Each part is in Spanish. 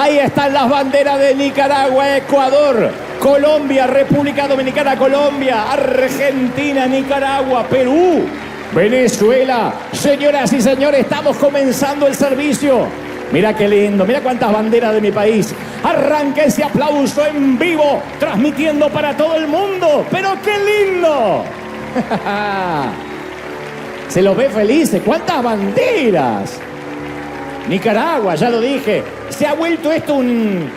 Ahí están las banderas de Nicaragua, Ecuador, Colombia, República Dominicana, Colombia, Argentina, Nicaragua, Perú, Venezuela. Señoras y señores, estamos comenzando el servicio. Mira qué lindo, mira cuántas banderas de mi país. Arranca ese aplauso en vivo, transmitiendo para todo el mundo. ¡Pero qué lindo! Se los ve felices. ¡Cuántas banderas! Nicaragua, ya lo dije. Se ha vuelto esto un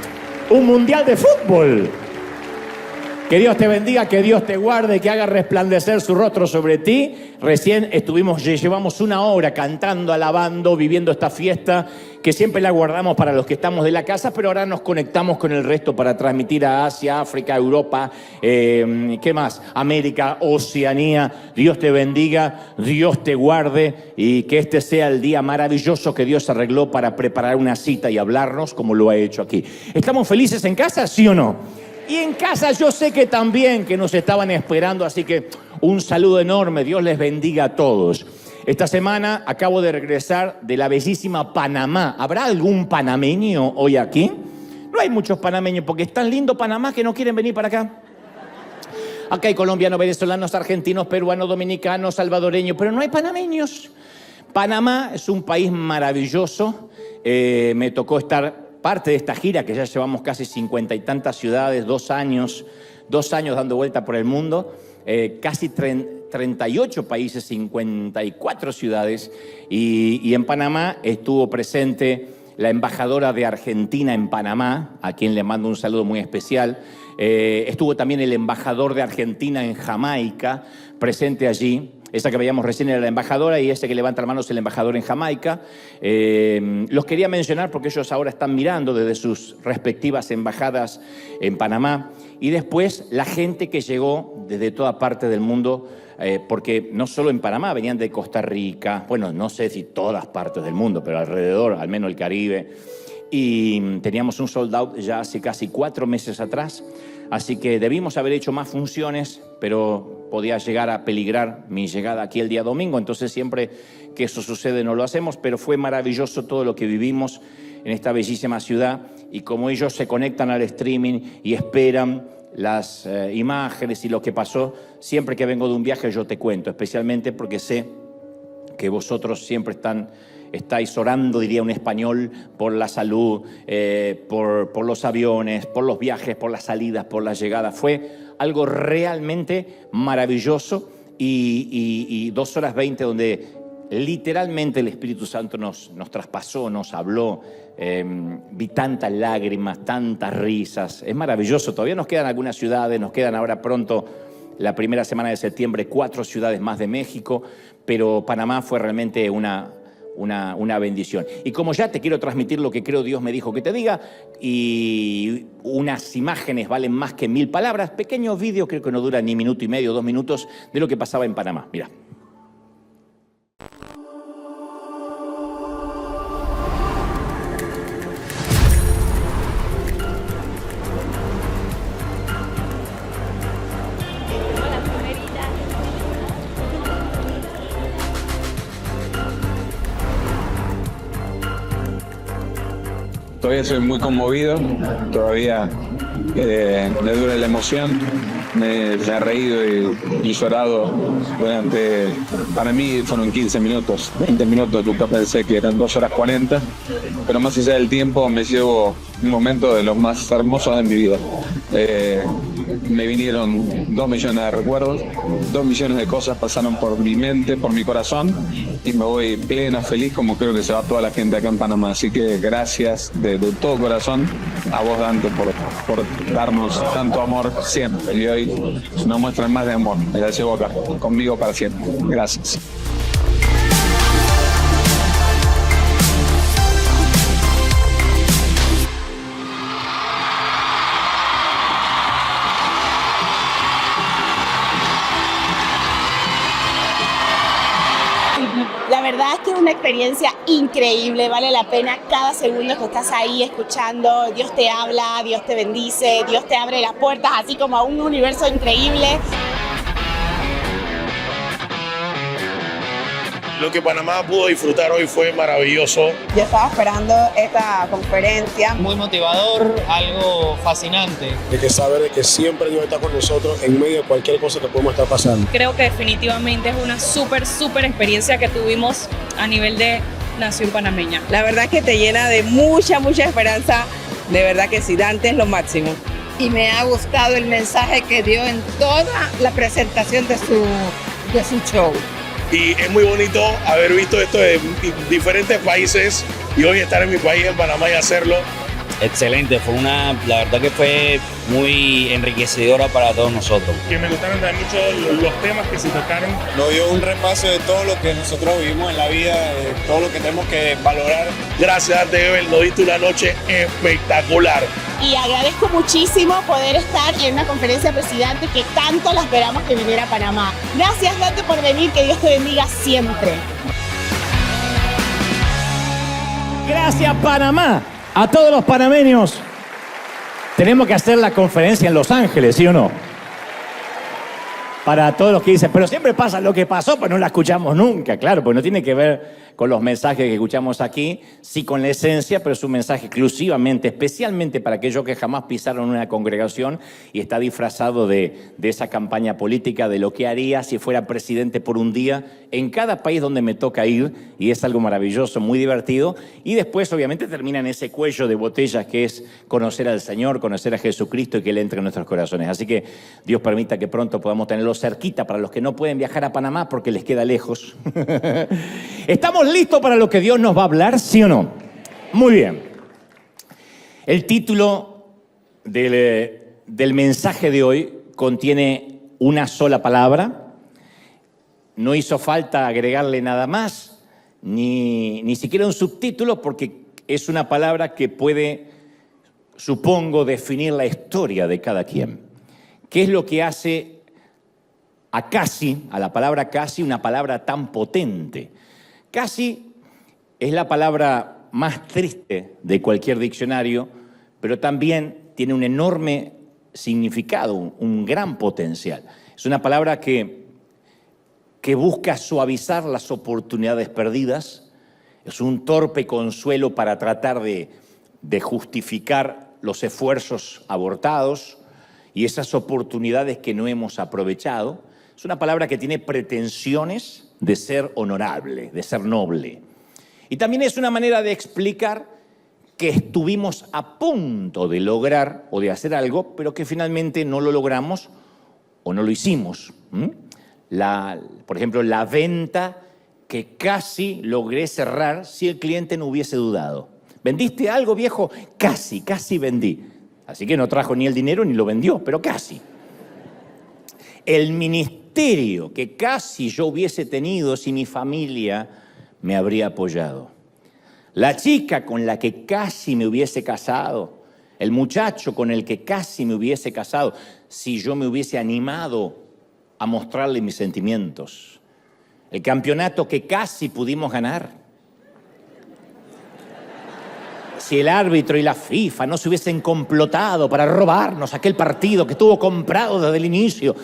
mundial de fútbol. Que Dios te bendiga, que Dios te guarde, que haga resplandecer su rostro sobre ti. Recién llevamos una hora cantando, alabando, viviendo esta fiesta que siempre la guardamos para los que estamos de la casa, pero ahora nos conectamos con el resto para transmitir a Asia, África, Europa, ¿qué más? América, Oceanía. Dios te bendiga, Dios te guarde y que este sea el día maravilloso que Dios arregló para preparar una cita y hablarnos como lo ha hecho aquí. ¿Estamos felices en casa, sí o no? Y en casa yo sé que también, que nos estaban esperando, así que un saludo enorme, Dios les bendiga a todos. Esta semana acabo de regresar de la bellísima Panamá. ¿Habrá algún panameño hoy aquí? No hay muchos panameños porque es tan lindo Panamá que no quieren venir para acá. Acá hay colombianos, venezolanos, argentinos, peruanos, dominicanos, salvadoreños, pero no hay panameños. Panamá es un país maravilloso. Me tocó estar parte de esta gira, que ya llevamos casi 50 y tantas ciudades, 2 años dando vuelta por el mundo, casi 38 países, 54 ciudades, y en Panamá estuvo presente la embajadora de Argentina en Panamá, a quien le mando un saludo muy especial. Estuvo también el embajador de Argentina en Jamaica, presente allí. Esa que veíamos recién era la embajadora y ese que levanta la mano es el embajador en Jamaica. Los quería mencionar porque ellos ahora están mirando desde sus respectivas embajadas en Panamá. Y después la gente que llegó desde toda parte del mundo, porque no solo en Panamá, venían de Costa Rica, bueno, no sé si todas partes del mundo, pero alrededor, al menos el Caribe. Y teníamos un sold out ya hace casi 4 meses atrás. Así que debimos haber hecho más funciones, pero podía llegar a peligrar mi llegada aquí el día domingo. Entonces siempre que eso sucede no lo hacemos, pero fue maravilloso todo lo que vivimos en esta bellísima ciudad. Y como ellos se conectan al streaming y esperan las imágenes y lo que pasó, siempre que vengo de un viaje yo te cuento, especialmente porque sé que vosotros siempre estáis orando, diría un español, por la salud, por los aviones, por los viajes, por las salidas, por las llegadas. Fue algo realmente maravilloso y 2 horas 20 donde literalmente el Espíritu Santo nos traspasó, nos habló. Vi tantas lágrimas, tantas risas. Es maravilloso. Todavía nos quedan algunas ciudades, nos quedan ahora pronto la primera semana de septiembre 4 ciudades más de México, pero Panamá fue realmente una bendición. Y como ya te quiero transmitir lo que creo Dios me dijo que te diga, y unas imágenes valen más que 1000 palabras, pequeños vídeos, creo que no duran ni 1 minuto y medio, 2 minutos, de lo que pasaba en Panamá. Mira. Todavía soy muy conmovido, todavía me dura la emoción, me he reído y llorado durante, para mí fueron 15 minutos, 20 minutos, nunca pensé que eran 2 horas 40, pero más allá del tiempo me llevo un momento de los más hermosos de mi vida. Me vinieron 2 millones de recuerdos, 2 millones de cosas pasaron por mi mente, por mi corazón, y me voy pleno, feliz, como creo que se va toda la gente acá en Panamá. Así que gracias de todo corazón a vos, Dante, por darnos tanto amor siempre. Y hoy es una muestra más de amor. Me la llevo acá, conmigo para siempre. Gracias. La verdad es que es una experiencia increíble, vale la pena cada segundo que estás ahí escuchando. Dios te habla, Dios te bendice, Dios te abre las puertas, así como a un universo increíble. Lo que Panamá pudo disfrutar hoy fue maravilloso. Yo estaba esperando esta conferencia. Muy motivador, algo fascinante. Hay que saber de que siempre Dios está con nosotros en medio de cualquier cosa que podemos estar pasando. Creo que definitivamente es una súper experiencia que tuvimos a nivel de nación panameña. La verdad que te llena de mucha esperanza. De verdad que sí, Dante es lo máximo. Y me ha gustado el mensaje que dio en toda la presentación de su show. Y es muy bonito haber visto esto de diferentes países y hoy estar en mi país, en Panamá, y hacerlo. Excelente, la verdad que fue muy enriquecedora para todos nosotros. Que me gustaron también mucho los temas que se tocaron. Nos dio un repaso de todo lo que nosotros vivimos en la vida, de todo lo que tenemos que valorar. Gracias, Dante Gebel, nos diste una noche espectacular. Y agradezco muchísimo poder estar en una conferencia de presidentes que tanto la esperamos que viniera a Panamá. Gracias, Dante, por venir, que Dios te bendiga siempre. Gracias, Panamá. A todos los panameños. Tenemos que hacer la conferencia en Los Ángeles, ¿sí o no? Para todos los que dicen, pero siempre pasa lo que pasó, pues no la escuchamos nunca, claro, porque no tiene que ver con los mensajes que escuchamos aquí, sí con la esencia, pero es un mensaje exclusivamente, especialmente para aquellos que jamás pisaron una congregación y está disfrazado de esa campaña política, de lo que haría si fuera presidente por un día en cada país donde me toca ir, y es algo maravilloso, muy divertido, y después obviamente termina en ese cuello de botellas que es conocer al Señor, conocer a Jesucristo y que Él entre en nuestros corazones. Así que Dios permita que pronto podamos tenerlo cerquita para los que no pueden viajar a Panamá porque les queda lejos. ¿Estamos listos para lo que Dios nos va a hablar, sí o no? Muy bien. El título del mensaje de hoy contiene una sola palabra. No hizo falta agregarle nada más, ni siquiera un subtítulo, porque es una palabra que puede, supongo, definir la historia de cada quien. ¿Qué es lo que hace a la palabra casi, una palabra tan potente? Casi es la palabra más triste de cualquier diccionario, pero también tiene un enorme significado, un gran potencial. Es una palabra que busca suavizar las oportunidades perdidas, es un torpe consuelo para tratar de justificar los esfuerzos abortados y esas oportunidades que no hemos aprovechado. Es una palabra que tiene pretensiones de ser honorable, de ser noble. Y también es una manera de explicar que estuvimos a punto de lograr o de hacer algo, pero que finalmente no lo logramos o no lo hicimos. Por ejemplo, la venta que casi logré cerrar si el cliente no hubiese dudado. ¿Vendiste algo, viejo? Casi vendí. Así que no trajo ni el dinero ni lo vendió, pero casi. El ministerio que casi yo hubiese tenido si mi familia me habría apoyado. La chica con la que casi me hubiese casado. El muchacho con el que casi me hubiese casado si yo me hubiese animado a mostrarle mis sentimientos. El campeonato que casi pudimos ganar. Si el árbitro y la FIFA no se hubiesen complotado para robarnos aquel partido que estuvo comprado desde el inicio.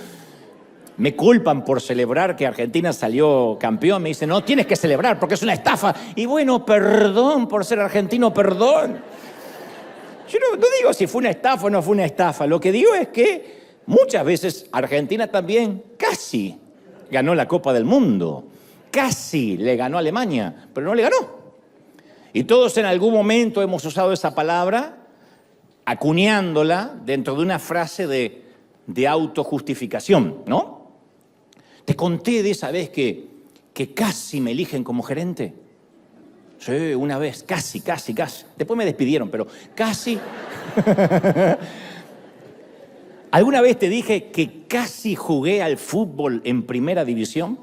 Me culpan por celebrar que Argentina salió campeón. Me dicen, no, tienes que celebrar porque es una estafa. Y bueno, perdón por ser argentino, perdón. Yo no digo si fue una estafa o no fue una estafa. Lo que digo es que muchas veces Argentina también casi ganó la Copa del Mundo. Casi le ganó a Alemania, pero no le ganó. Y todos en algún momento hemos usado esa palabra, acuñándola dentro de una frase de autojustificación, ¿no? Te conté de esa vez que casi me eligen como gerente. Sí, una vez, casi. Después me despidieron, pero casi. ¿Alguna vez te dije que casi jugué al fútbol en primera división?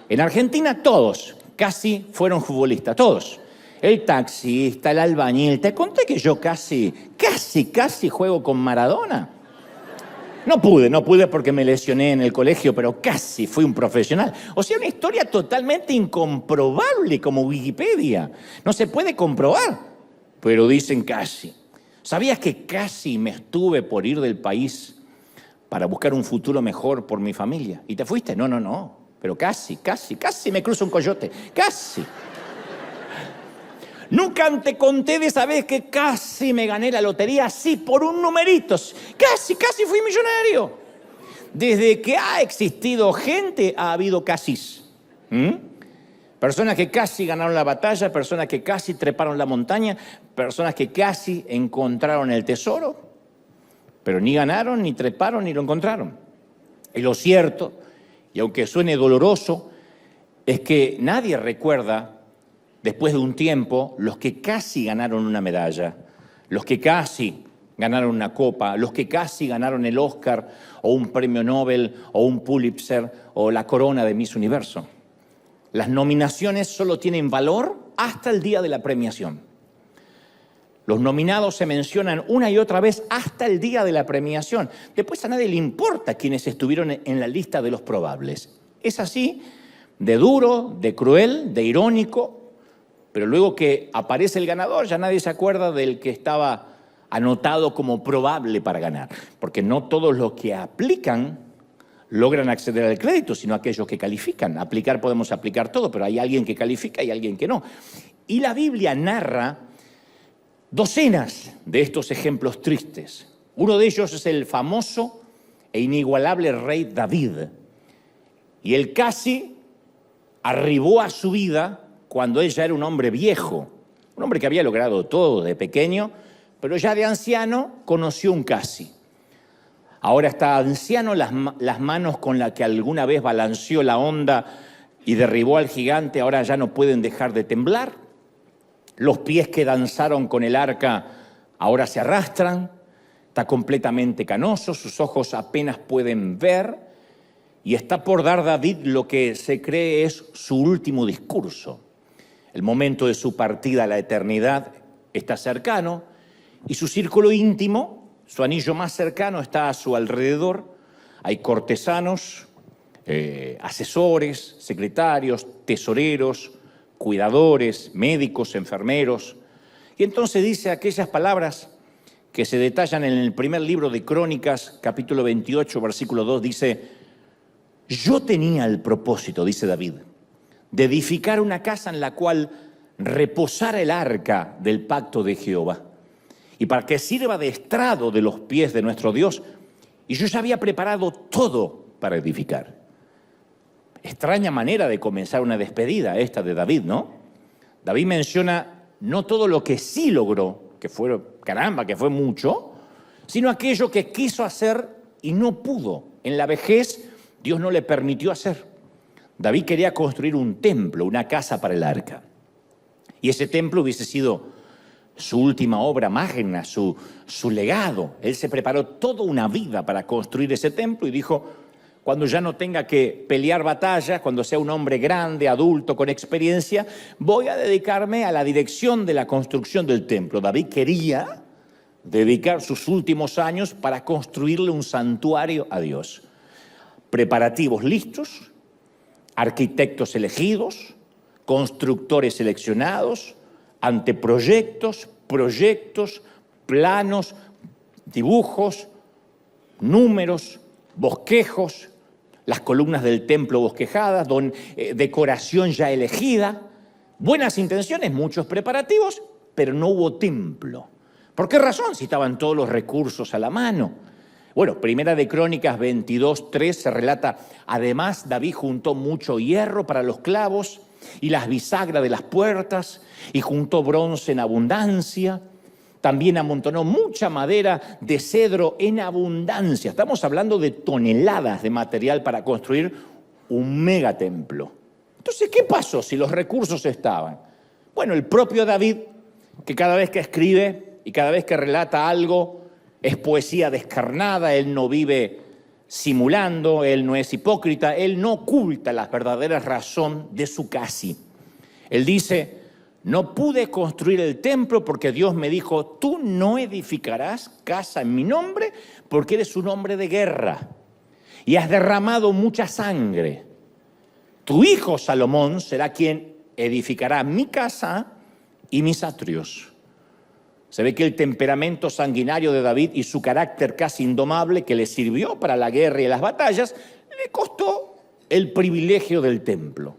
En Argentina todos casi fueron futbolistas, todos. El taxista, el albañil. Te conté que yo casi juego con Maradona. No pude porque me lesioné en el colegio, pero casi fui un profesional. O sea, una historia totalmente incomprobable como Wikipedia. No se puede comprobar, pero dicen casi. ¿Sabías que casi me estuve por ir del país para buscar un futuro mejor por mi familia? ¿Y te fuiste? No. pero casi me cruza un coyote, casi. Nunca te conté de esa vez que casi me gané la lotería, así por un numerito, casi fui millonario. Desde que ha existido gente, ha habido casis. Personas que casi ganaron la batalla, personas que casi treparon la montaña, personas que casi encontraron el tesoro, pero ni ganaron, ni treparon, ni lo encontraron. Y lo cierto, y aunque suene doloroso, es que nadie recuerda, después de un tiempo, los que casi ganaron una medalla, los que casi ganaron una copa, los que casi ganaron el Oscar, o un premio Nobel, o un Pulitzer, o la corona de Miss Universo. Las nominaciones solo tienen valor hasta el día de la premiación. Los nominados se mencionan una y otra vez hasta el día de la premiación. Después a nadie le importa quiénes estuvieron en la lista de los probables. Es así, de duro, de cruel, de irónico, pero luego que aparece el ganador ya nadie se acuerda del que estaba anotado como probable para ganar, porque no todos los que aplican logran acceder al crédito, sino aquellos que califican. Aplicar podemos aplicar todo, pero hay alguien que califica y alguien que no. Y la Biblia narra docenas de estos ejemplos tristes. Uno de ellos es el famoso e inigualable rey David. Y él casi arribó a su vida cuando él ya era un hombre viejo, un hombre que había logrado todo de pequeño, pero ya de anciano conoció un casi. Ahora está anciano, las manos con las que alguna vez balanceó la onda y derribó al gigante ahora ya no pueden dejar de temblar. Los pies que danzaron con el arca ahora se arrastran. Está completamente canoso, sus ojos apenas pueden ver. Y está por dar David lo que se cree es su último discurso. El momento de su partida a la eternidad está cercano y su círculo íntimo, su anillo más cercano, está a su alrededor. Hay cortesanos, asesores, secretarios, tesoreros, cuidadores, médicos, enfermeros. Y entonces dice aquellas palabras que se detallan en el primer libro de Crónicas, capítulo 28, versículo 2, dice: yo tenía el propósito, dice David, de edificar una casa en la cual reposara el arca del pacto de Jehová, y para que sirva de estrado de los pies de nuestro Dios. Y yo ya había preparado todo para edificar. Extraña manera de comenzar una despedida esta de David, ¿no? David menciona no todo lo que sí logró, que fue mucho, sino aquello que quiso hacer y no pudo. En la vejez Dios no le permitió hacer. David quería construir un templo, una casa para el arca. Y ese templo hubiese sido su última obra magna, su legado. Él se preparó toda una vida para construir ese templo y dijo: cuando ya no tenga que pelear batallas, cuando sea un hombre grande, adulto, con experiencia, voy a dedicarme a la dirección de la construcción del templo. David quería dedicar sus últimos años para construirle un santuario a Dios. Preparativos listos, arquitectos elegidos, constructores seleccionados, anteproyectos, proyectos, planos, dibujos, números, bosquejos, las columnas del templo bosquejadas, decoración ya elegida, buenas intenciones, muchos preparativos, pero no hubo templo. ¿Por qué razón? Si estaban todos los recursos a la mano. Bueno, Primera de Crónicas 22:3 se relata: además David juntó mucho hierro para los clavos y las bisagras de las puertas, y juntó bronce en abundancia. También amontonó mucha madera de cedro en abundancia. Estamos hablando de toneladas de material para construir un megatemplo. Entonces, ¿qué pasó si los recursos estaban? Bueno, el propio David, que cada vez que escribe y cada vez que relata algo es poesía descarnada, él no vive simulando, él no es hipócrita, él no oculta la verdadera razón de su casi. Él dice: no pude construir el templo porque Dios me dijo: tú no edificarás casa en mi nombre porque eres un hombre de guerra y has derramado mucha sangre. Tu hijo Salomón será quien edificará mi casa y mis atrios. Se ve que el temperamento sanguinario de David y su carácter casi indomable, que le sirvió para la guerra y las batallas, le costó el privilegio del templo.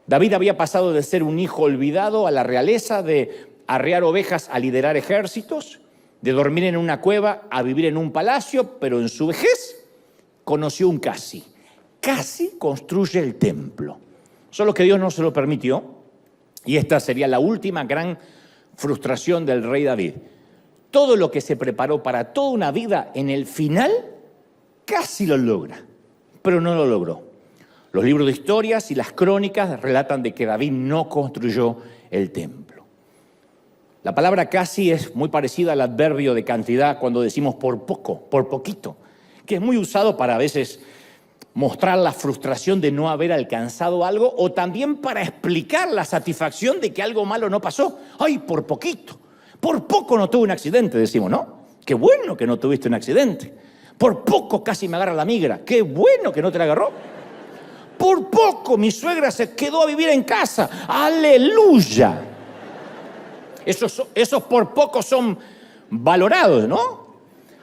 David había pasado de ser un hijo olvidado a la realeza, de arrear ovejas a liderar ejércitos, de dormir en una cueva a vivir en un palacio, pero en su vejez conoció un casi. Casi construye el templo. Solo que Dios no se lo permitió, y esta sería la última gran frustración del rey David. Todo lo que se preparó para toda una vida, en el final casi lo logra, pero no lo logró. Los libros de historias y las crónicas relatan de que David no construyó el templo. La palabra casi es muy parecida al adverbio de cantidad cuando decimos por poco, por poquito, que es muy usado para a veces mostrar la frustración de no haber alcanzado algo o también para explicar la satisfacción de que algo malo no pasó. ¡Ay, por poquito! Por poco no tuve un accidente, decimos, ¿no? ¡Qué bueno que no tuviste un accidente! Por poco casi me agarra la migra. ¡Qué bueno que no te la agarró! Por poco mi suegra se quedó a vivir en casa. ¡Aleluya! Esos por poco son valorados, ¿no?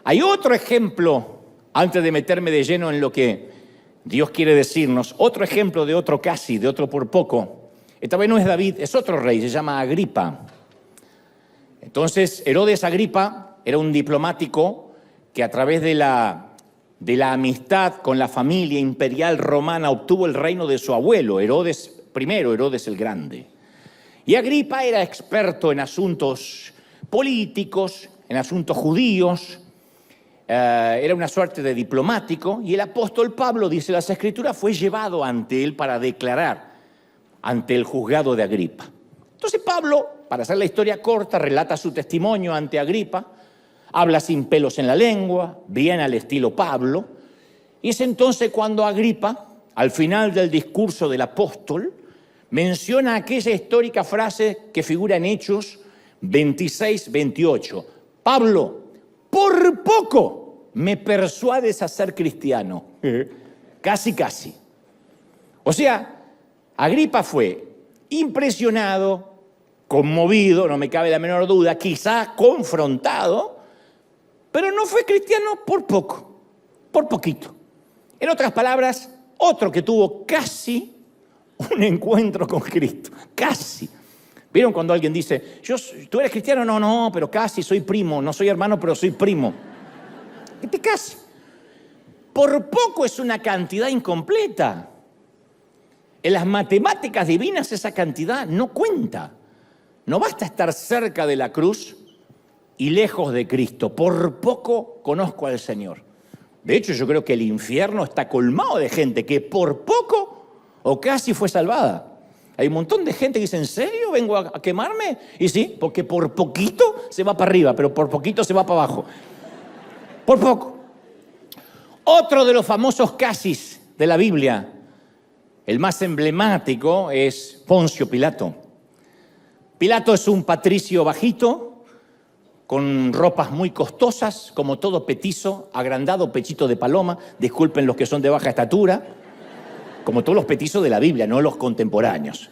Hay otro ejemplo, antes de meterme de lleno en lo que Dios quiere decirnos, otro ejemplo de otro casi, de otro por poco. Esta vez no es David, es otro rey, se llama Agripa. Entonces, Herodes Agripa era un diplomático que a través de la amistad con la familia imperial romana obtuvo el reino de su abuelo, Herodes I, Herodes el Grande. Y Agripa era experto en asuntos políticos, en asuntos judíos, era una suerte de diplomático, y el apóstol Pablo, dice las Escrituras, fue llevado ante él para declarar ante el juzgado de Agripa. Entonces Pablo, para hacer la historia corta, relata su testimonio ante Agripa, habla sin pelos en la lengua, bien al estilo Pablo, y es entonces cuando Agripa, al final del discurso del apóstol, menciona aquella histórica frase que figura en Hechos 26-28. Pablo, por poco me persuades a ser cristiano. Casi, casi. O sea, Agripa fue impresionado, conmovido, no me cabe la menor duda, quizás confrontado, pero no fue cristiano por poco, por poquito. En otras palabras, otro que tuvo casi un encuentro con Cristo, casi. ¿Vieron cuando alguien dice, ¿tú eres cristiano? No, pero casi, soy primo, no soy hermano, pero soy primo. Casi. Por poco es una cantidad incompleta. En las matemáticas divinas esa cantidad no cuenta. No basta estar cerca de la cruz y lejos de Cristo. Por poco conozco al Señor. De hecho, yo creo que el infierno está colmado de gente que por poco o casi fue salvada. Hay un montón de gente que dice, ¿en serio vengo a quemarme? Y sí, porque por poquito se va para arriba, pero por poquito se va para abajo. Por poco. Otro de los famosos casis de la Biblia, el más emblemático, es Poncio Pilato. Pilato es un patricio bajito, con ropas muy costosas, como todo petizo, agrandado, pechito de paloma, disculpen los que son de baja estatura, como todos los petizos de la Biblia, no los contemporáneos.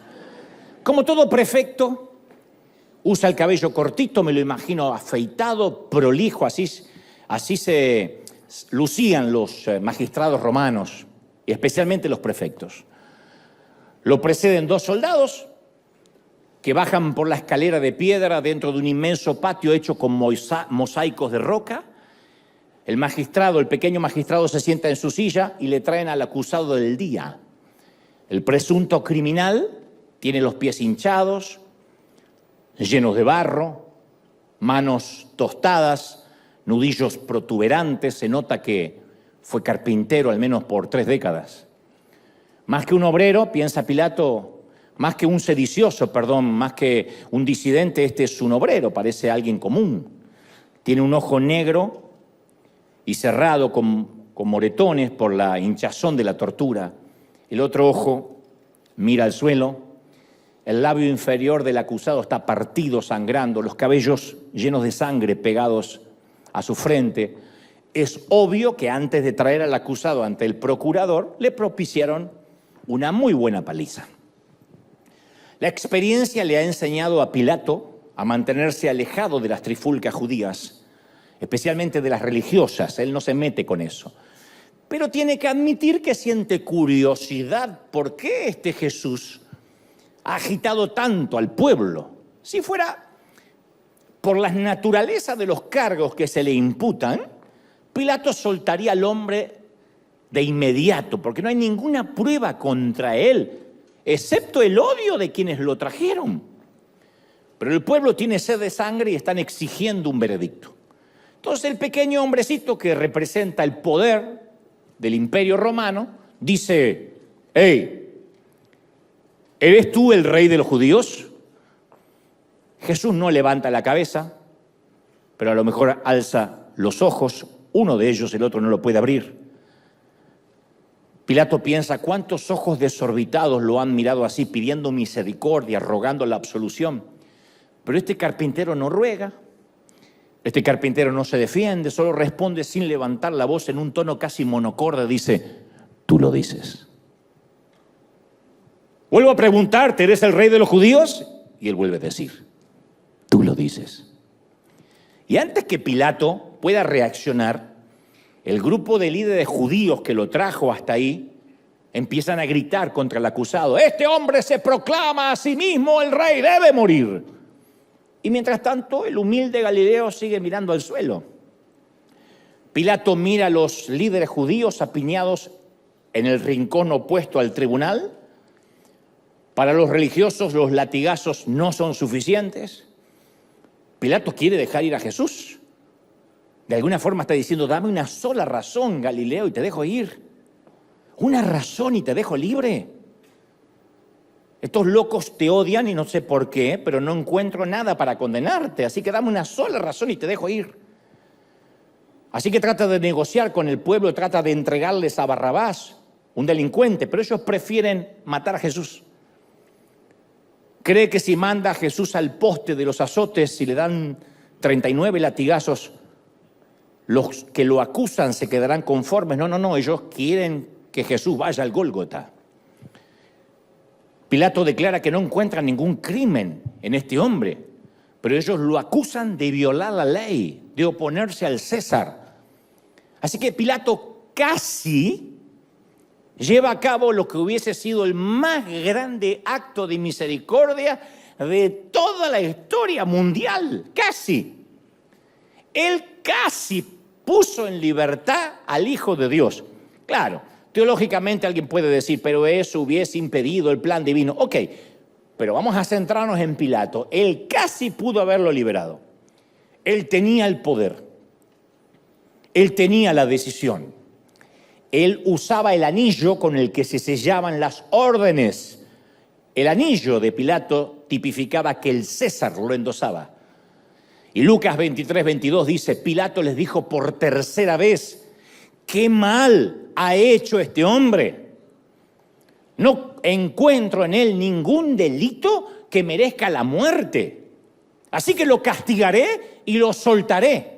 Como todo prefecto, usa el cabello cortito, me lo imagino afeitado, prolijo, así se lucían los magistrados romanos, y especialmente los prefectos. Lo preceden 2 soldados que bajan por la escalera de piedra dentro de un inmenso patio hecho con mosaicos de roca. El pequeño magistrado se sienta en su silla y le traen al acusado del día. El presunto criminal tiene los pies hinchados, llenos de barro, manos tostadas, nudillos protuberantes. Se nota que fue carpintero al menos por 3 décadas. Más que un obrero, piensa Pilato, más que un sedicioso, más que un disidente, este es un obrero, parece alguien común. Tiene un ojo negro y cerrado con moretones por la hinchazón de la tortura. El otro ojo mira al suelo. El labio inferior del acusado está partido, sangrando, los cabellos llenos de sangre pegados a su frente. Es obvio que antes de traer al acusado ante el procurador, le propiciaron una muy buena paliza. La experiencia le ha enseñado a Pilato a mantenerse alejado de las trifulcas judías, especialmente de las religiosas. Él no se mete con eso. pero tiene que admitir que siente curiosidad. ¿Por qué este Jesús ha agitado tanto al pueblo? Si fuera por la naturaleza de los cargos que se le imputan, Pilato soltaría al hombre de inmediato, porque no hay ninguna prueba contra él, excepto el odio de quienes lo trajeron. Pero el pueblo tiene sed de sangre y están exigiendo un veredicto. Entonces el pequeño hombrecito que representa el poder del Imperio Romano dice: hey, ¿eres tú el rey de los judíos? Jesús no levanta la cabeza, pero a lo mejor alza los ojos, uno de ellos, el otro no lo puede abrir. Pilato piensa: ¿cuántos ojos desorbitados lo han mirado así, pidiendo misericordia, rogando la absolución? Pero este carpintero no ruega, este carpintero no se defiende, solo responde sin levantar la voz en un tono casi monocorde, dice: tú lo dices. Vuelvo a preguntarte, ¿eres el rey de los judíos? Y él vuelve a decir: tú lo dices. Y antes que Pilato pueda reaccionar, el grupo de líderes judíos que lo trajo hasta ahí empiezan a gritar contra el acusado: este hombre se proclama a sí mismo el rey, debe morir. Y mientras tanto, el humilde Galileo sigue mirando al suelo. Pilato mira a los líderes judíos apiñados en el rincón opuesto al tribunal. Para los religiosos, los latigazos no son suficientes. Pilato quiere dejar ir a Jesús. De alguna forma está diciendo: dame una sola razón, Galileo, y te dejo ir. Una razón y te dejo libre. Estos locos te odian y no sé por qué, pero no encuentro nada para condenarte, así que dame una sola razón y te dejo ir. Así que trata de negociar con el pueblo, trata de entregarles a Barrabás, un delincuente, pero ellos prefieren matar a Jesús. Cree que si manda a Jesús al poste de los azotes y le dan 39 latigazos, los que lo acusan se quedarán conformes. No, ellos quieren que Jesús vaya al Gólgota. Pilato declara que no encuentra ningún crimen en este hombre, pero ellos lo acusan de violar la ley, de oponerse al César. Así que Pilato casi lleva a cabo lo que hubiese sido el más grande acto de misericordia de toda la historia mundial. Casi. Él casi puso en libertad al Hijo de Dios. Claro, teológicamente alguien puede decir: pero eso hubiese impedido el plan divino. Ok, pero vamos a centrarnos en Pilato. Él casi pudo haberlo liberado. Él tenía el poder. Él tenía la decisión. Él usaba el anillo con el que se sellaban las órdenes. El anillo de Pilato tipificaba que el César lo endosaba. Y Lucas 23:22 dice: Pilato les dijo por tercera vez: ¿qué mal ha hecho este hombre? No encuentro en él ningún delito que merezca la muerte. Así que lo castigaré y lo soltaré.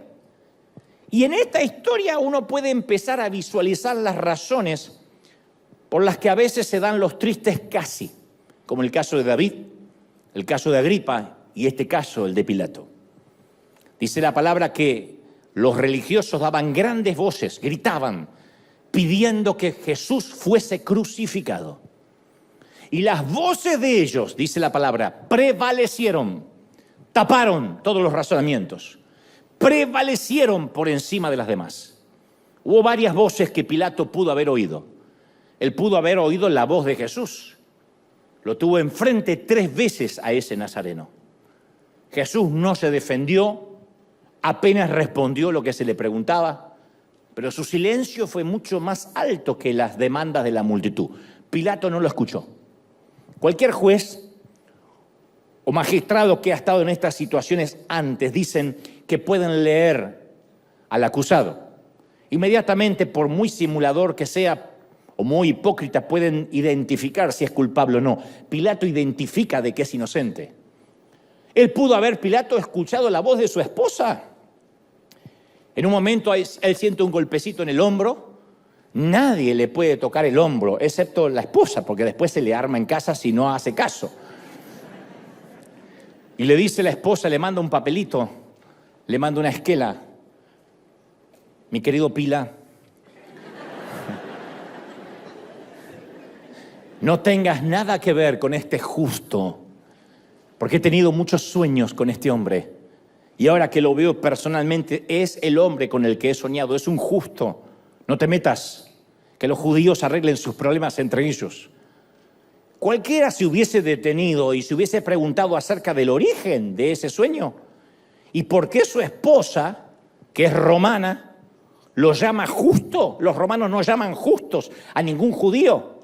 Y en esta historia uno puede empezar a visualizar las razones por las que a veces se dan los tristes casi, como el caso de David, el caso de Agripa y este caso, el de Pilato. Dice la palabra que los religiosos daban grandes voces, gritaban, pidiendo que Jesús fuese crucificado. Y las voces de ellos, dice la palabra, prevalecieron, taparon todos los razonamientos, prevalecieron por encima de las demás. Hubo varias voces que Pilato pudo haber oído. Él pudo haber oído la voz de Jesús. Lo tuvo enfrente 3 veces a ese nazareno. Jesús no se defendió, apenas respondió lo que se le preguntaba, pero su silencio fue mucho más alto que las demandas de la multitud. Pilato no lo escuchó. Cualquier juez o magistrado que ha estado en estas situaciones antes dicen que pueden leer al acusado. Inmediatamente, por muy simulador que sea o muy hipócrita, pueden identificar si es culpable o no. Pilato identifica de que es inocente. Él pudo haber, Pilato, escuchado la voz de su esposa. En un momento él siente un golpecito en el hombro. Nadie le puede tocar el hombro, excepto la esposa, porque después se le arma en casa si no hace caso. Y le dice la esposa, le manda un papelito, le manda una esquela. Mi querido Pila, no tengas nada que ver con este justo, porque he tenido muchos sueños con este hombre. Y ahora que lo veo personalmente, es el hombre con el que he soñado, es un justo. No te metas, que los judíos arreglen sus problemas entre ellos. Cualquiera se hubiese detenido y se hubiese preguntado acerca del origen de ese sueño y por qué su esposa, que es romana, lo llama justo. Los romanos no llaman justos a ningún judío.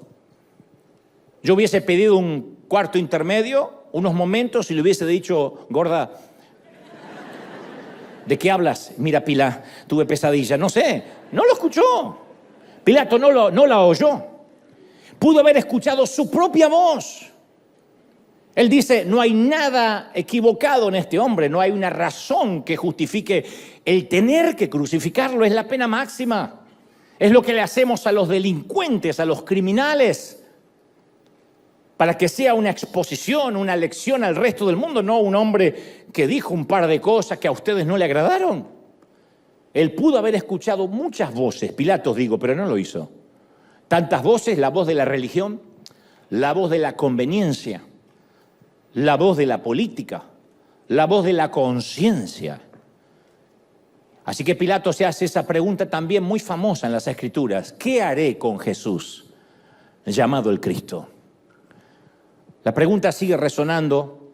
Yo hubiese pedido un cuarto intermedio, unos momentos, y le hubiese dicho, gorda, ¿de qué hablas? Mira, Pilato, tuve pesadilla. No sé, no lo escuchó. Pilato no la oyó. Pudo haber escuchado su propia voz. Él dice, no hay nada equivocado en este hombre, no hay una razón que justifique el tener que crucificarlo. Es la pena máxima. Es lo que le hacemos a los delincuentes, a los criminales, para que sea una exposición, una lección al resto del mundo, no un hombre que dijo un par de cosas que a ustedes no le agradaron. Él pudo haber escuchado muchas voces, Pilatos digo, pero no lo hizo. Tantas voces, la voz de la religión, la voz de la conveniencia, la voz de la política, la voz de la conciencia. Así que Pilato se hace esa pregunta también muy famosa en las Escrituras. ¿Qué haré con Jesús, llamado el Cristo? La pregunta sigue resonando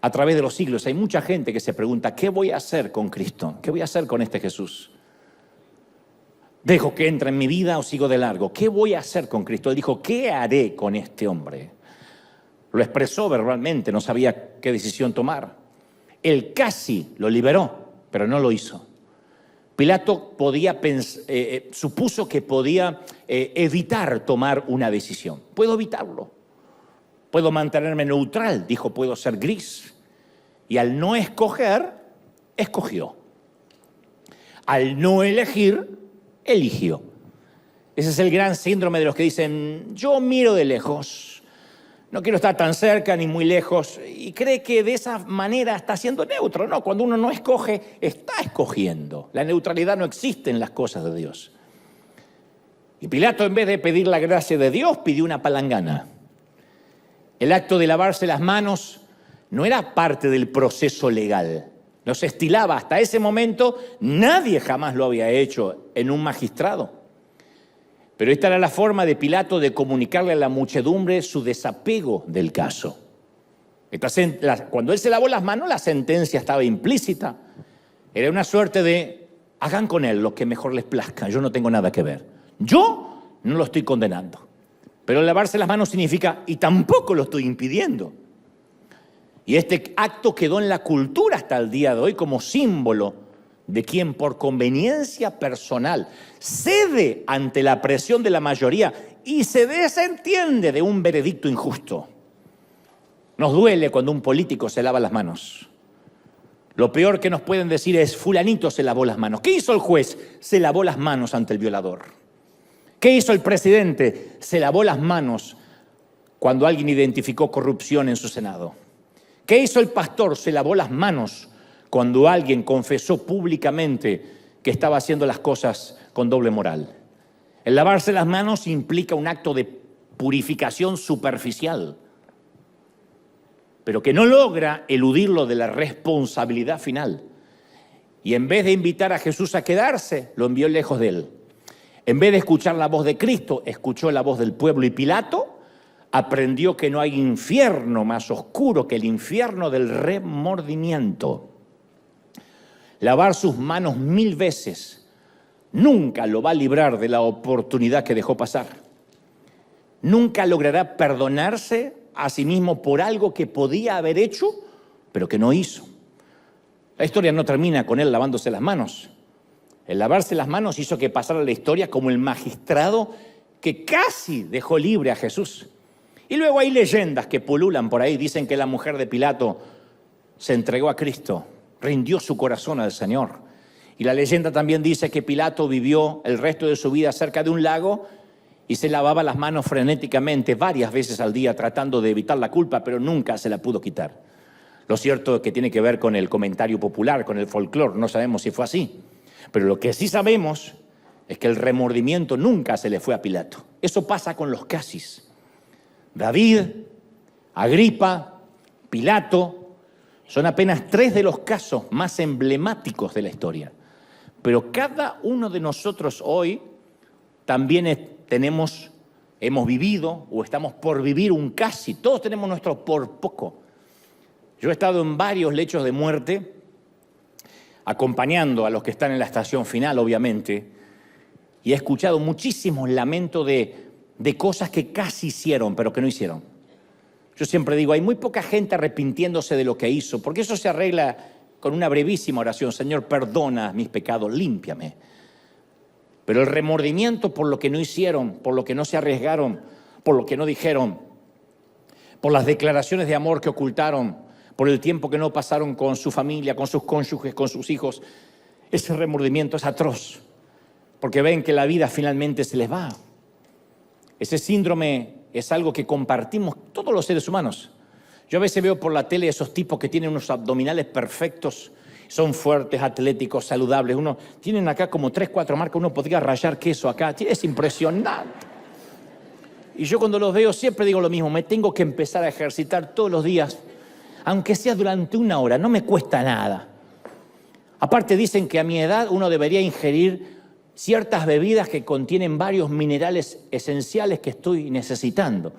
a través de los siglos. Hay mucha gente que se pregunta, ¿qué voy a hacer con Cristo? ¿Qué voy a hacer con este Jesús? ¿Dejo que entre en mi vida o sigo de largo? ¿Qué voy a hacer con Cristo? Él dijo, ¿qué haré con este hombre? Lo expresó verbalmente, no sabía qué decisión tomar. Él casi lo liberó, pero no lo hizo. Pilato supuso que podía evitar tomar una decisión. Puedo evitarlo. Puedo mantenerme neutral, dijo, puedo ser gris. Y al no escoger, escogió. Al no elegir, eligió. Ese es el gran síndrome de los que dicen, yo miro de lejos, no quiero estar tan cerca ni muy lejos, y cree que de esa manera está siendo neutro. No, cuando uno no escoge, está escogiendo. La neutralidad no existe en las cosas de Dios. Y Pilato, en vez de pedir la gracia de Dios, pidió una palangana. El acto de lavarse las manos no era parte del proceso legal. No se estilaba. Hasta ese momento nadie jamás lo había hecho en un magistrado. Pero esta era la forma de Pilato de comunicarle a la muchedumbre su desapego del caso. Cuando él se lavó las manos, la sentencia estaba implícita. Era una suerte de, hagan con él lo que mejor les plazca. Yo no tengo nada que ver. Yo no lo estoy condenando. Pero lavarse las manos significa, y tampoco lo estoy impidiendo. Y este acto quedó en la cultura hasta el día de hoy como símbolo de quien por conveniencia personal cede ante la presión de la mayoría y se desentiende de un veredicto injusto. Nos duele cuando un político se lava las manos. Lo peor que nos pueden decir es, fulanito se lavó las manos. ¿Qué hizo el juez? Se lavó las manos ante el violador. ¿Qué hizo el presidente? Se lavó las manos cuando alguien identificó corrupción en su Senado. ¿Qué hizo el pastor? Se lavó las manos cuando alguien confesó públicamente que estaba haciendo las cosas con doble moral. El lavarse las manos implica un acto de purificación superficial, pero que no logra eludirlo de la responsabilidad final. Y en vez de invitar a Jesús a quedarse, lo envió lejos de él. En vez de escuchar la voz de Cristo, escuchó la voz del pueblo, y Pilato aprendió que no hay infierno más oscuro que el infierno del remordimiento. Lavar sus manos 1000 veces nunca lo va a librar de la oportunidad que dejó pasar. Nunca logrará perdonarse a sí mismo por algo que podía haber hecho, pero que no hizo. La historia no termina con él lavándose las manos. El lavarse las manos hizo que pasara la historia como el magistrado que casi dejó libre a Jesús. Y luego hay leyendas que pululan por ahí. Dicen que la mujer de Pilato se entregó a Cristo, rindió su corazón al Señor. Y la leyenda también dice que Pilato vivió el resto de su vida cerca de un lago y se lavaba las manos frenéticamente varias veces al día tratando de evitar la culpa, pero nunca se la pudo quitar. Lo cierto es que tiene que ver con el comentario popular, con el folclore. No sabemos si fue así. Pero lo que sí sabemos es que el remordimiento nunca se le fue a Pilato. Eso pasa con los casis. David, Agripa, Pilato, son apenas 3 de los casos más emblemáticos de la historia. Pero cada uno de nosotros hoy también hemos vivido o estamos por vivir un casi. Todos tenemos nuestro por poco. Yo he estado en varios lechos de muerte, acompañando a los que están en la estación final, obviamente, y he escuchado muchísimos lamentos de cosas que casi hicieron, pero que no hicieron. Yo siempre digo, hay muy poca gente arrepintiéndose de lo que hizo, porque eso se arregla con una brevísima oración. Señor, perdona mis pecados, límpiame. Pero el remordimiento por lo que no hicieron, por lo que no se arriesgaron, por lo que no dijeron, por las declaraciones de amor que ocultaron, por el tiempo que no pasaron con su familia, con sus cónyuges, con sus hijos, ese remordimiento es atroz, porque ven que la vida finalmente se les va. Ese síndrome es algo que compartimos todos los seres humanos. Yo a veces veo por la tele esos tipos que tienen unos abdominales perfectos, son fuertes, atléticos, saludables. Tienen acá como 3, 4 marcas, uno podría rayar queso acá. Es impresionante. Y yo cuando los veo siempre digo lo mismo, me tengo que empezar a ejercitar todos los días, aunque sea durante 1 hora, no me cuesta nada. Aparte dicen que a mi edad uno debería ingerir ciertas bebidas que contienen varios minerales esenciales que estoy necesitando.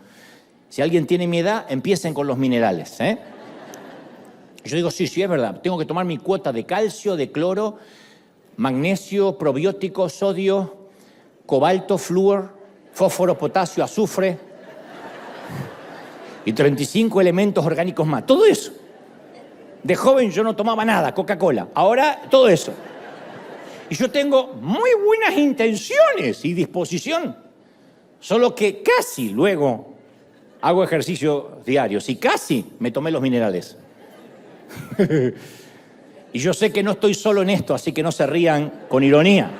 Si alguien tiene mi edad, empiecen con los minerales, ¿eh? Yo digo, sí, es verdad, tengo que tomar mi cuota de calcio, de cloro, magnesio, probiótico, sodio, cobalto, flúor, fósforo, potasio, azufre y 35 elementos orgánicos más. Todo eso. De joven yo no tomaba nada, Coca-Cola. Ahora, todo eso. Y yo tengo muy buenas intenciones y disposición. Solo que casi luego hago ejercicio diario. Y casi me tomé los minerales. Y yo sé que no estoy solo en esto, así que no se rían con ironía.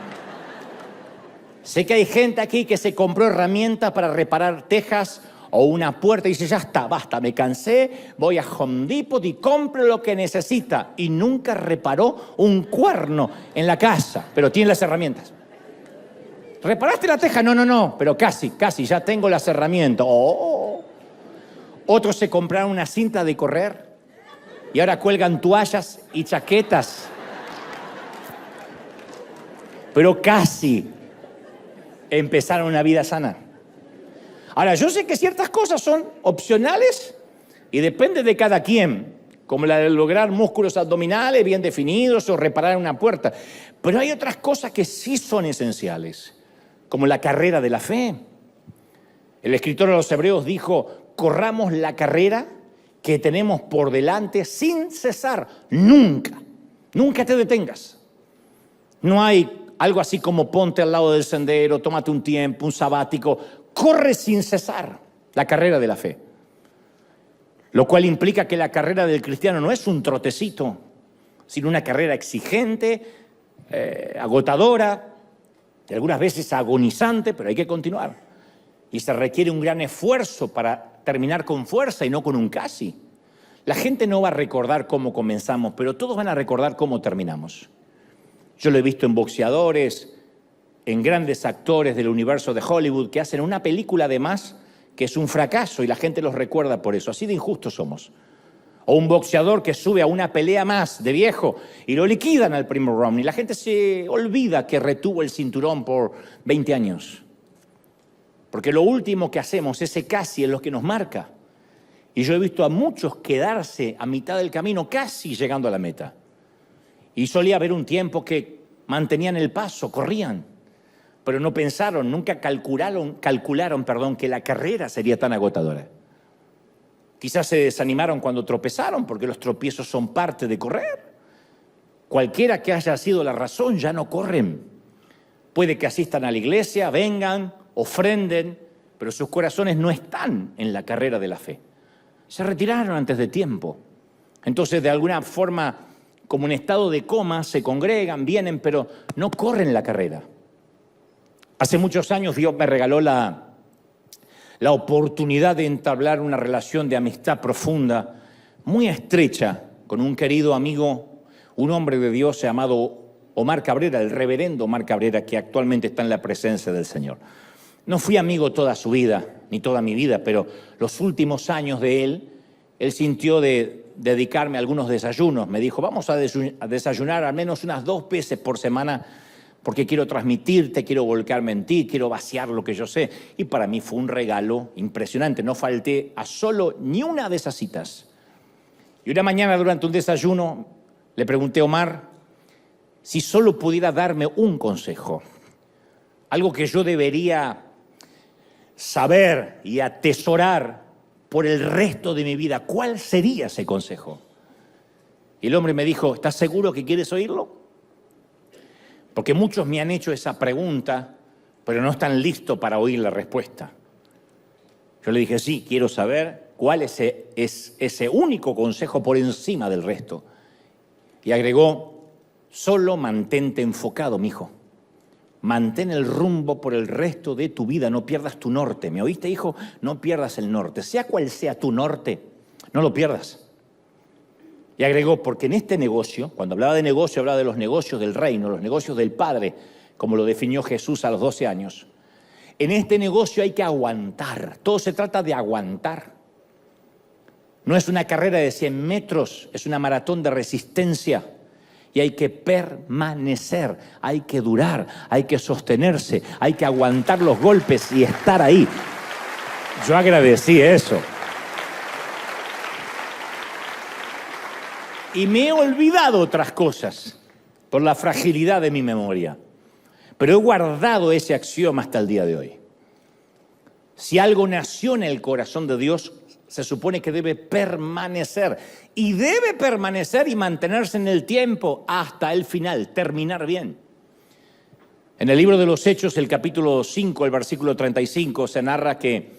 Sé que hay gente aquí que se compró herramientas para reparar tejas o una puerta y dice, ya está, basta, me cansé, voy a Home Depot y compro lo que necesita. Y nunca reparó un cuerno en la casa, pero tiene las herramientas. ¿Reparaste la teja? No, pero casi, ya tengo las herramientas. Oh. Otros se compraron una cinta de correr y ahora cuelgan toallas y chaquetas. Pero casi empezaron una vida sana. Ahora, yo sé que ciertas cosas son opcionales y depende de cada quien, como la de lograr músculos abdominales bien definidos o reparar una puerta. Pero hay otras cosas que sí son esenciales, como la carrera de la fe. El escritor de los Hebreos dijo, corramos la carrera que tenemos por delante sin cesar, nunca te detengas. No hay algo así como ponte al lado del sendero, tómate un tiempo, un sabático. Corre sin cesar la carrera de la fe. Lo cual implica que la carrera del cristiano no es un trotecito, sino una carrera exigente, agotadora, y algunas veces agonizante, pero hay que continuar. Y se requiere un gran esfuerzo para terminar con fuerza y no con un casi. La gente no va a recordar cómo comenzamos, pero todos van a recordar cómo terminamos. Yo lo he visto en boxeadores, en grandes actores del universo de Hollywood que hacen una película de más que es un fracaso y la gente los recuerda por eso. Así de injustos somos. O un boxeador que sube a una pelea más de viejo y lo liquidan al primer round y la gente se olvida que retuvo el cinturón por 20 años. Porque lo último que hacemos, ese casi, es lo que nos marca. Y yo he visto a muchos quedarse a mitad del camino casi llegando a la meta. Y solía haber un tiempo que mantenían el paso, corrían. Pero no pensaron, nunca calcularon, que la carrera sería tan agotadora. Quizás se desanimaron cuando tropezaron, porque los tropiezos son parte de correr. Cualquiera que haya sido la razón, ya no corren. Puede que asistan a la iglesia, vengan, ofrenden, pero sus corazones no están en la carrera de la fe. Se retiraron antes de tiempo. Entonces, de alguna forma, como en estado de coma, se congregan, vienen, pero no corren la carrera. Hace muchos años Dios me regaló la oportunidad de entablar una relación de amistad profunda, muy estrecha, con un querido amigo, un hombre de Dios llamado Omar Cabrera, el reverendo Omar Cabrera, que actualmente está en la presencia del Señor. No fui amigo toda su vida, ni toda mi vida, pero los últimos años de él sintió de dedicarme a algunos desayunos. Me dijo, vamos a desayunar al menos unas 2 veces por semana porque quiero transmitirte, quiero volcarme en ti, quiero vaciar lo que yo sé. Y para mí fue un regalo impresionante. No falté a solo ni una de esas citas. Y una mañana durante un desayuno le pregunté a Omar si solo pudiera darme un consejo, algo que yo debería saber y atesorar por el resto de mi vida. ¿Cuál sería ese consejo? Y el hombre me dijo, ¿estás seguro que quieres oírlo? Porque muchos me han hecho esa pregunta, pero no están listos para oír la respuesta. Yo le dije, sí, quiero saber cuál es ese único consejo por encima del resto. Y agregó, solo mantente enfocado, mijo. Mantén el rumbo por el resto de tu vida, no pierdas tu norte. ¿Me oíste, hijo? No pierdas el norte. Sea cual sea tu norte, no lo pierdas. Y agregó, porque en este negocio, cuando hablaba de negocio, hablaba de los negocios del reino, los negocios del Padre, como lo definió Jesús a los 12 años. En este negocio hay que aguantar. Todo se trata de aguantar. No es una carrera de 100 metros, es una maratón de resistencia. Y hay que permanecer, hay que durar, hay que sostenerse, hay que aguantar los golpes y estar ahí. Yo agradecí eso. Y me he olvidado otras cosas por la fragilidad de mi memoria. Pero he guardado ese axioma hasta el día de hoy. Si algo nació en el corazón de Dios, se supone que debe permanecer. Y debe permanecer y mantenerse en el tiempo hasta el final, terminar bien. En el libro de los Hechos, el capítulo 5, el versículo 35, se narra que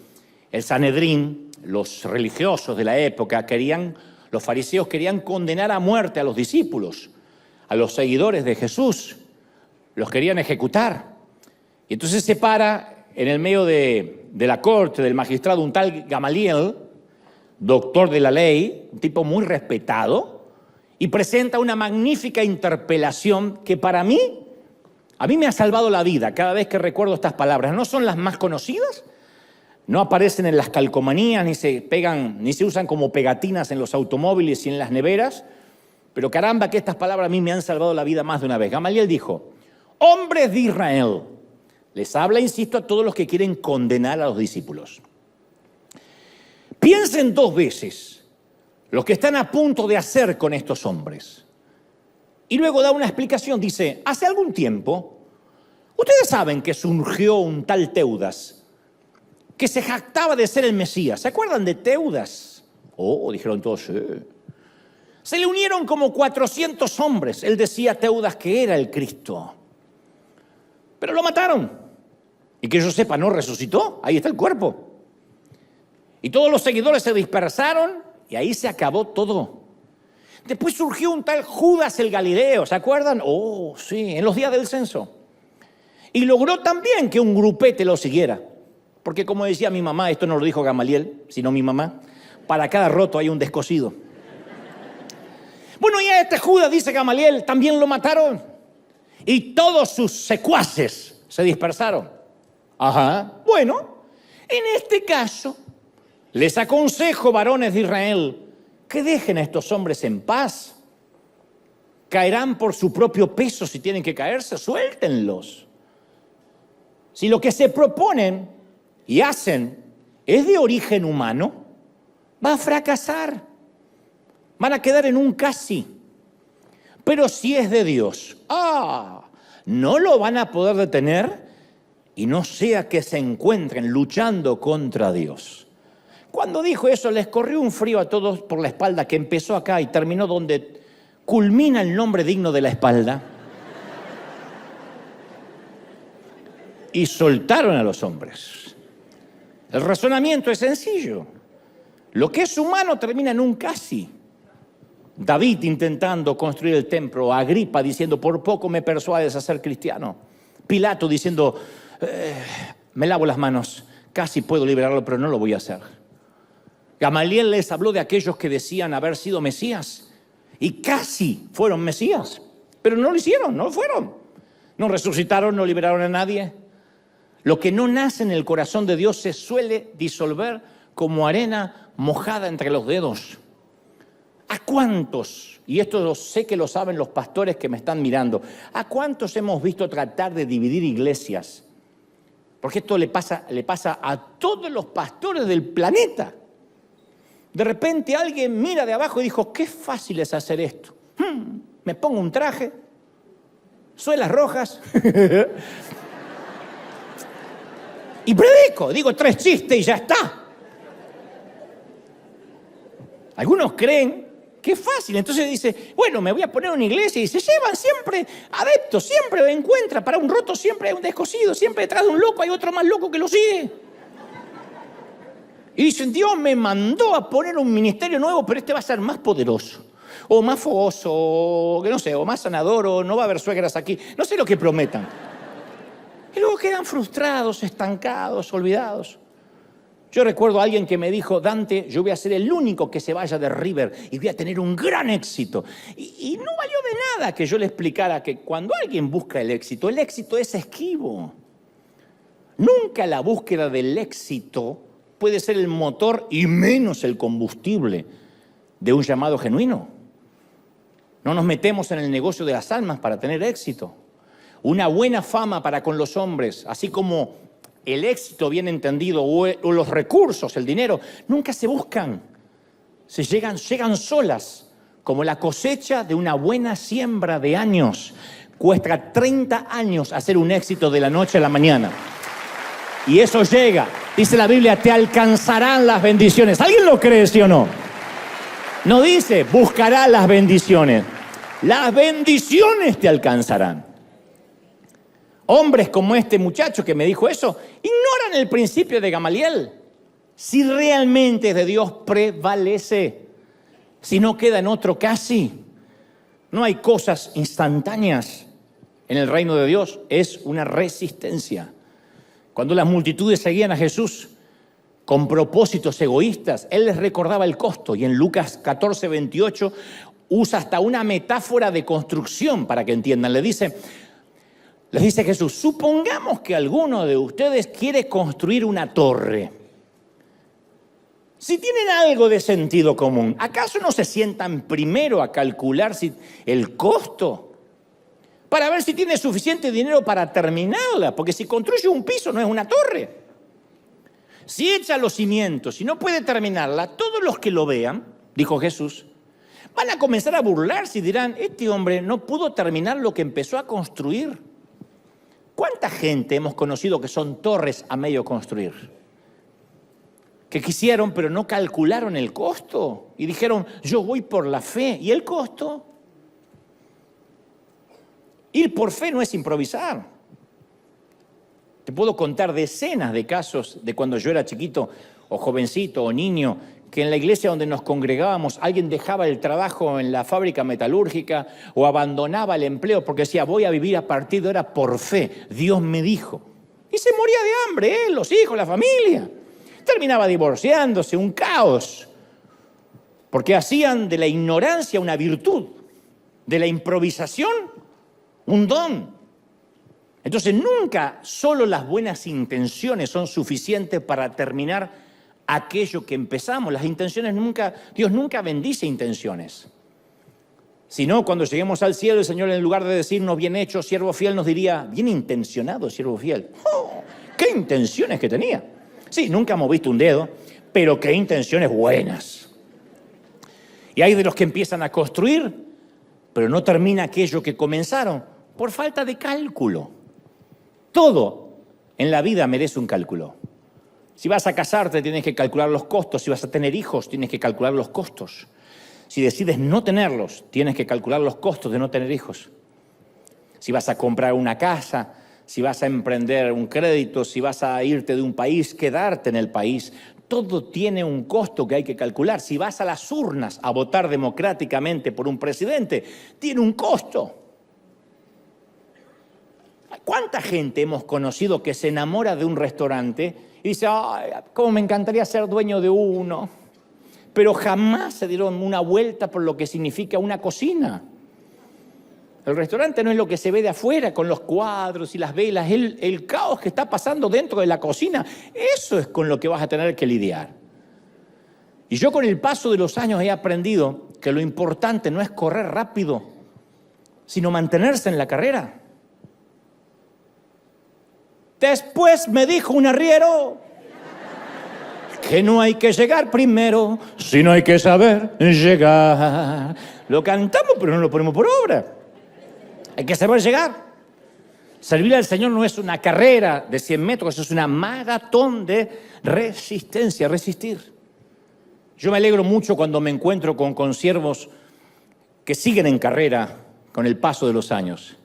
el Sanedrín, los religiosos de la época, los fariseos querían condenar a muerte a los discípulos, a los seguidores de Jesús. Los querían ejecutar. Y entonces se para en el medio de la corte del magistrado un tal Gamaliel, doctor de la ley, un tipo muy respetado, y presenta una magnífica interpelación que a mí me ha salvado la vida cada vez que recuerdo estas palabras. No son las más conocidas, no aparecen en las calcomanías, ni se usan como pegatinas en los automóviles y en las neveras, pero caramba que estas palabras a mí me han salvado la vida más de una vez. Gamaliel dijo, hombres de Israel, les habla, insisto, a todos los que quieren condenar a los discípulos. Piensen 2 veces lo que están a punto de hacer con estos hombres. Y luego da una explicación, dice, hace algún tiempo, ustedes saben que surgió un tal Teudas, que se jactaba de ser el Mesías. ¿Se acuerdan de Teudas? Oh, dijeron todos, sí. Se le unieron como 400 hombres. Él decía, Teudas, que era el Cristo. Pero lo mataron. Y que yo sepa, no resucitó. Ahí está el cuerpo. Y todos los seguidores se dispersaron y ahí se acabó todo. Después surgió un tal Judas el Galileo, ¿se acuerdan? Oh, sí, en los días del censo. Y logró también que un grupete lo siguiera. Porque como decía mi mamá, esto no lo dijo Gamaliel, sino mi mamá, para cada roto hay un descosido. Bueno, y a este Judas, dice Gamaliel, también lo mataron. Y todos sus secuaces se dispersaron. Ajá, bueno, en este caso, les aconsejo, varones de Israel, que dejen a estos hombres en paz. Caerán por su propio peso si tienen que caerse, suéltenlos. Si lo que se proponen y hacen es de origen humano, va a fracasar. Van a quedar en un casi. Pero si es de Dios, no lo van a poder detener y no sea que se encuentren luchando contra Dios. Cuando dijo eso, les corrió un frío a todos por la espalda que empezó acá y terminó donde culmina el nombre digno de la espalda. Y soltaron a los hombres. El razonamiento es sencillo. Lo que es humano termina en un casi. David intentando construir el templo, Agripa diciendo, por poco me persuades a ser cristiano. Pilato diciendo, me lavo las manos, casi puedo liberarlo, pero no lo voy a hacer. Gamaliel les habló de aquellos que decían haber sido Mesías y casi fueron Mesías. Pero no lo hicieron, no fueron. No resucitaron, no liberaron a nadie. Lo que no nace en el corazón de Dios se suele disolver como arena mojada entre los dedos. ¿A cuántos, y esto sé que lo saben los pastores que me están mirando, a cuántos hemos visto tratar de dividir iglesias? Porque esto le pasa a todos los pastores del planeta. De repente alguien mira de abajo y dijo, qué fácil es hacer esto. Me pongo un traje, suelas rojas y predico, digo 3 chistes y ya está. Algunos creen que es fácil, entonces dice, bueno, me voy a poner una iglesia y se llevan siempre adeptos, siempre encuentra, para un roto siempre hay un descosido, siempre detrás de un loco hay otro más loco que lo sigue. Y dicen, Dios me mandó a poner un ministerio nuevo, pero este va a ser más poderoso, o más fogoso, o no sé, o más sanador, o no va a haber suegras aquí, no sé lo que prometan. Y luego quedan frustrados, estancados, olvidados. Yo recuerdo a alguien que me dijo, Dante, yo voy a ser el único que se vaya de River y voy a tener un gran éxito. Y no valió de nada que yo le explicara que cuando alguien busca el éxito es esquivo. Nunca la búsqueda del éxito puede ser el motor y menos el combustible de un llamado genuino. No nos metemos en el negocio de las almas para tener éxito. Una buena fama para con los hombres, así como el éxito bien entendido o los recursos, el dinero, nunca se buscan. Llegan solas, como la cosecha de una buena siembra de años. Cuesta 30 años hacer un éxito de la noche a la mañana. Y eso llega. Dice la Biblia, te alcanzarán las bendiciones. ¿Alguien lo cree, sí o no? No dice, buscará las bendiciones. Las bendiciones te alcanzarán. Hombres como este muchacho que me dijo eso, ignoran el principio de Gamaliel. Si realmente es de Dios, prevalece. Si no queda en otro casi. No hay cosas instantáneas en el reino de Dios. Es una resistencia. Cuando las multitudes seguían a Jesús con propósitos egoístas, Él les recordaba el costo. Y en Lucas 14:28 usa hasta una metáfora de construcción para que entiendan. Les dice Jesús, supongamos que alguno de ustedes quiere construir una torre. Si tienen algo de sentido común, ¿acaso no se sientan primero a calcular el costo? Para ver si tiene suficiente dinero para terminarla, porque si construye un piso no es una torre. Si echa los cimientos y no puede terminarla, todos los que lo vean, dijo Jesús, van a comenzar a burlarse y dirán, este hombre no pudo terminar lo que empezó a construir. ¿Cuánta gente hemos conocido que son torres a medio construir? Que quisieron, pero no calcularon el costo. Y dijeron, yo voy por la fe. ¿Y el costo? Ir por fe no es improvisar. Te puedo contar decenas de casos de cuando yo era chiquito, o jovencito, o niño, que en la iglesia donde nos congregábamos alguien dejaba el trabajo en la fábrica metalúrgica o abandonaba el empleo porque decía, voy a vivir a partir de ahora por fe. Dios me dijo. Y se moría de hambre, él, los hijos, la familia. Terminaba divorciándose, un caos. Porque hacían de la ignorancia una virtud, de la improvisación un don. Entonces nunca solo las buenas intenciones son suficientes para terminar aquello que empezamos. Las intenciones Dios nunca bendice intenciones. Si no, cuando lleguemos al cielo, el Señor, en lugar de decirnos bien hecho, siervo fiel, nos diría, bien intencionado, siervo fiel. ¡Oh! ¡Qué intenciones que tenía! Sí, nunca hemos visto un dedo, pero qué intenciones buenas. Y hay de los que empiezan a construir, pero no termina aquello que comenzaron por falta de cálculo. Todo en la vida merece un cálculo. Si vas a casarte, tienes que calcular los costos. Si vas a tener hijos, tienes que calcular los costos. Si decides no tenerlos, tienes que calcular los costos de no tener hijos. Si vas a comprar una casa, si vas a emprender un crédito, si vas a irte de un país, quedarte en el país, todo tiene un costo que hay que calcular. Si vas a las urnas a votar democráticamente por un presidente, tiene un costo. ¿Cuánta gente hemos conocido que se enamora de un restaurante y dice, ay, cómo me encantaría ser dueño de uno? Pero jamás se dieron una vuelta por lo que significa una cocina. El restaurante no es lo que se ve de afuera con los cuadros y las velas, el caos que está pasando dentro de la cocina. Eso es con lo que vas a tener que lidiar. Y yo con el paso de los años he aprendido que lo importante no es correr rápido, sino mantenerse en la carrera. Después me dijo un arriero que no hay que llegar primero, sino hay que saber llegar. Lo cantamos, pero no lo ponemos por obra. Hay que saber llegar. Servir al Señor no es una carrera de 100 metros, es una maratón de resistencia, resistir. Yo me alegro mucho cuando me encuentro con consiervos que siguen en carrera con el paso de los años.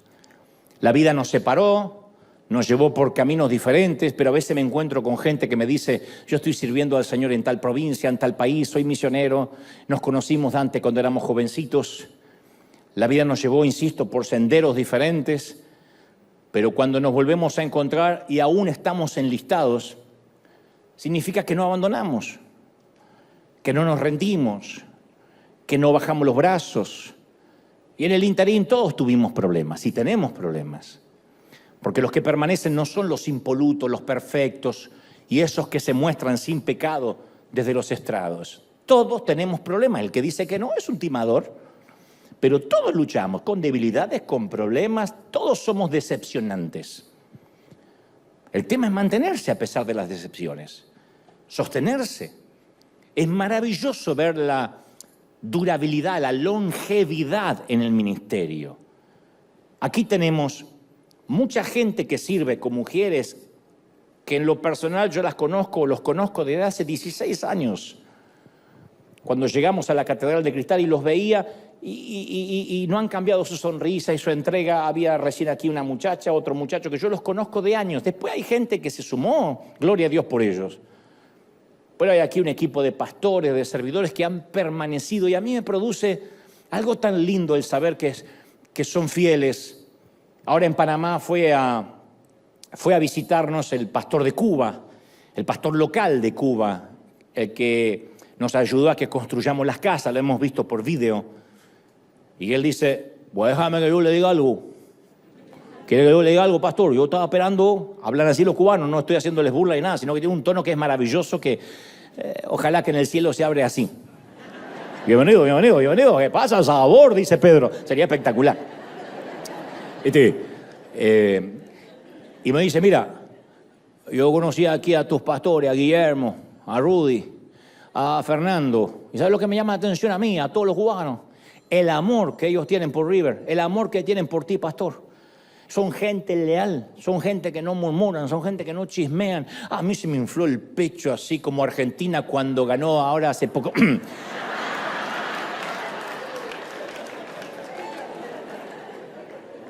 La vida nos separó, nos llevó por caminos diferentes, pero a veces me encuentro con gente que me dice, yo estoy sirviendo al Señor en tal provincia, en tal país, soy misionero, nos conocimos antes cuando éramos jovencitos. La vida nos llevó, insisto, por senderos diferentes, pero cuando nos volvemos a encontrar y aún estamos enlistados, significa que no abandonamos, que no nos rendimos, que no bajamos los brazos. Y en el interín todos tuvimos problemas y tenemos problemas. Porque los que permanecen no son los impolutos, los perfectos y esos que se muestran sin pecado desde los estrados. Todos tenemos problemas. El que dice que no es un timador, pero todos luchamos con debilidades, con problemas, todos somos decepcionantes. El tema es mantenerse a pesar de las decepciones, sostenerse. Es maravilloso ver la durabilidad, la longevidad en el ministerio. Aquí tenemos mucha gente que sirve con mujeres que en lo personal yo las conozco, los conozco desde hace 16 años. Cuando llegamos a la Catedral de Cristal y los veía y no han cambiado su sonrisa y su entrega. Había recién aquí una muchacha, otro muchacho que yo los conozco de años. Después hay gente que se sumó, gloria a Dios por ellos. Pero hay aquí un equipo de pastores, de servidores que han permanecido y a mí me produce algo tan lindo el saber que son fieles. Ahora en Panamá fue a visitarnos el pastor de Cuba, el pastor local de Cuba, el que nos ayudó a que construyamos las casas, lo hemos visto por video. Y él dice, pues déjame que yo le diga algo. ¿Quiere que yo le diga algo, pastor? Yo estaba esperando, hablan así los cubanos, no estoy haciéndoles burla ni nada, sino que tiene un tono que es maravilloso, que ojalá que en el cielo se abre así. Bienvenido, bienvenido, bienvenido. ¿Qué pasa? Sabor, dice Pedro. Sería espectacular. Y me dice, mira, yo conocí aquí a tus pastores, a Guillermo, a Rudy, a Fernando. ¿Y sabes lo que me llama la atención a mí, a todos los cubanos? El amor que ellos tienen por River, el amor que tienen por ti, pastor. Son gente leal, son gente que no murmuran, son gente que no chismean. A mí se me infló el pecho así como Argentina cuando ganó ahora hace poco.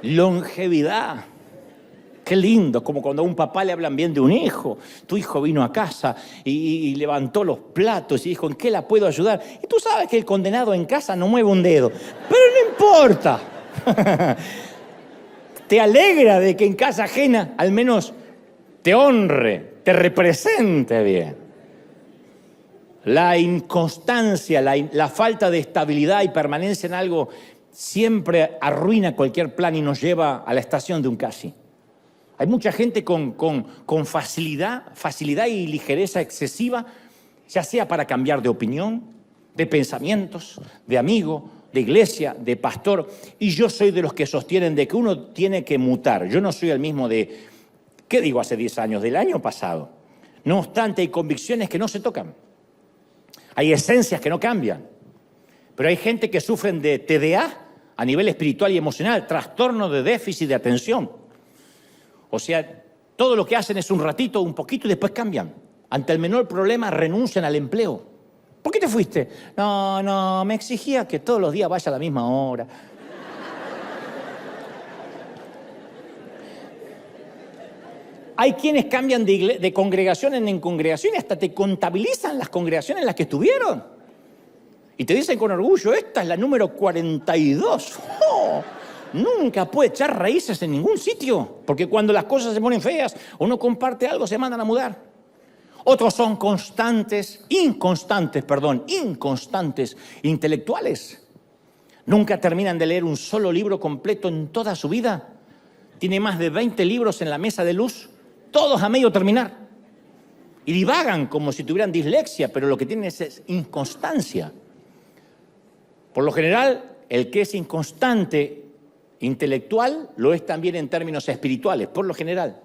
Longevidad. Qué lindo, como cuando a un papá le hablan bien de un hijo. Tu hijo vino a casa y levantó los platos y dijo, ¿en qué la puedo ayudar? Y tú sabes que el condenado en casa no mueve un dedo, pero no importa. Te alegra de que en casa ajena al menos te honre, te represente bien. La inconstancia, la falta de estabilidad y permanencia en algo siempre arruina cualquier plan y nos lleva a la estación de un casi. Hay mucha gente con facilidad y ligereza excesiva, ya sea para cambiar de opinión, de pensamientos, de amigo, de iglesia, de pastor. Y yo soy de los que sostienen de que uno tiene que mutar. Yo no soy el mismo de, ¿qué digo hace 10 años? Del año pasado. No obstante, hay convicciones que no se tocan. Hay esencias que no cambian. Pero hay gente que sufren de TDA a nivel espiritual y emocional, trastorno de déficit de atención. O sea, todo lo que hacen es un ratito, un poquito y después cambian. Ante el menor problema renuncian al empleo. ¿Por qué te fuiste? No, me exigía que todos los días vaya a la misma hora. Hay quienes cambian de congregación en congregación y hasta te contabilizan las congregaciones en las que estuvieron. Y te dicen con orgullo, esta es la número 42. ¡Oh! Nunca puede echar raíces en ningún sitio, porque cuando las cosas se ponen feas o no comparte algo, se mandan a mudar. Otros son inconstantes intelectuales. Nunca terminan de leer un solo libro completo en toda su vida. Tiene más de 20 libros en la mesa de luz, todos a medio terminar. Y divagan como si tuvieran dislexia, pero lo que tienen es inconstancia. Por lo general, el que es inconstante intelectual lo es también en términos espirituales, por lo general.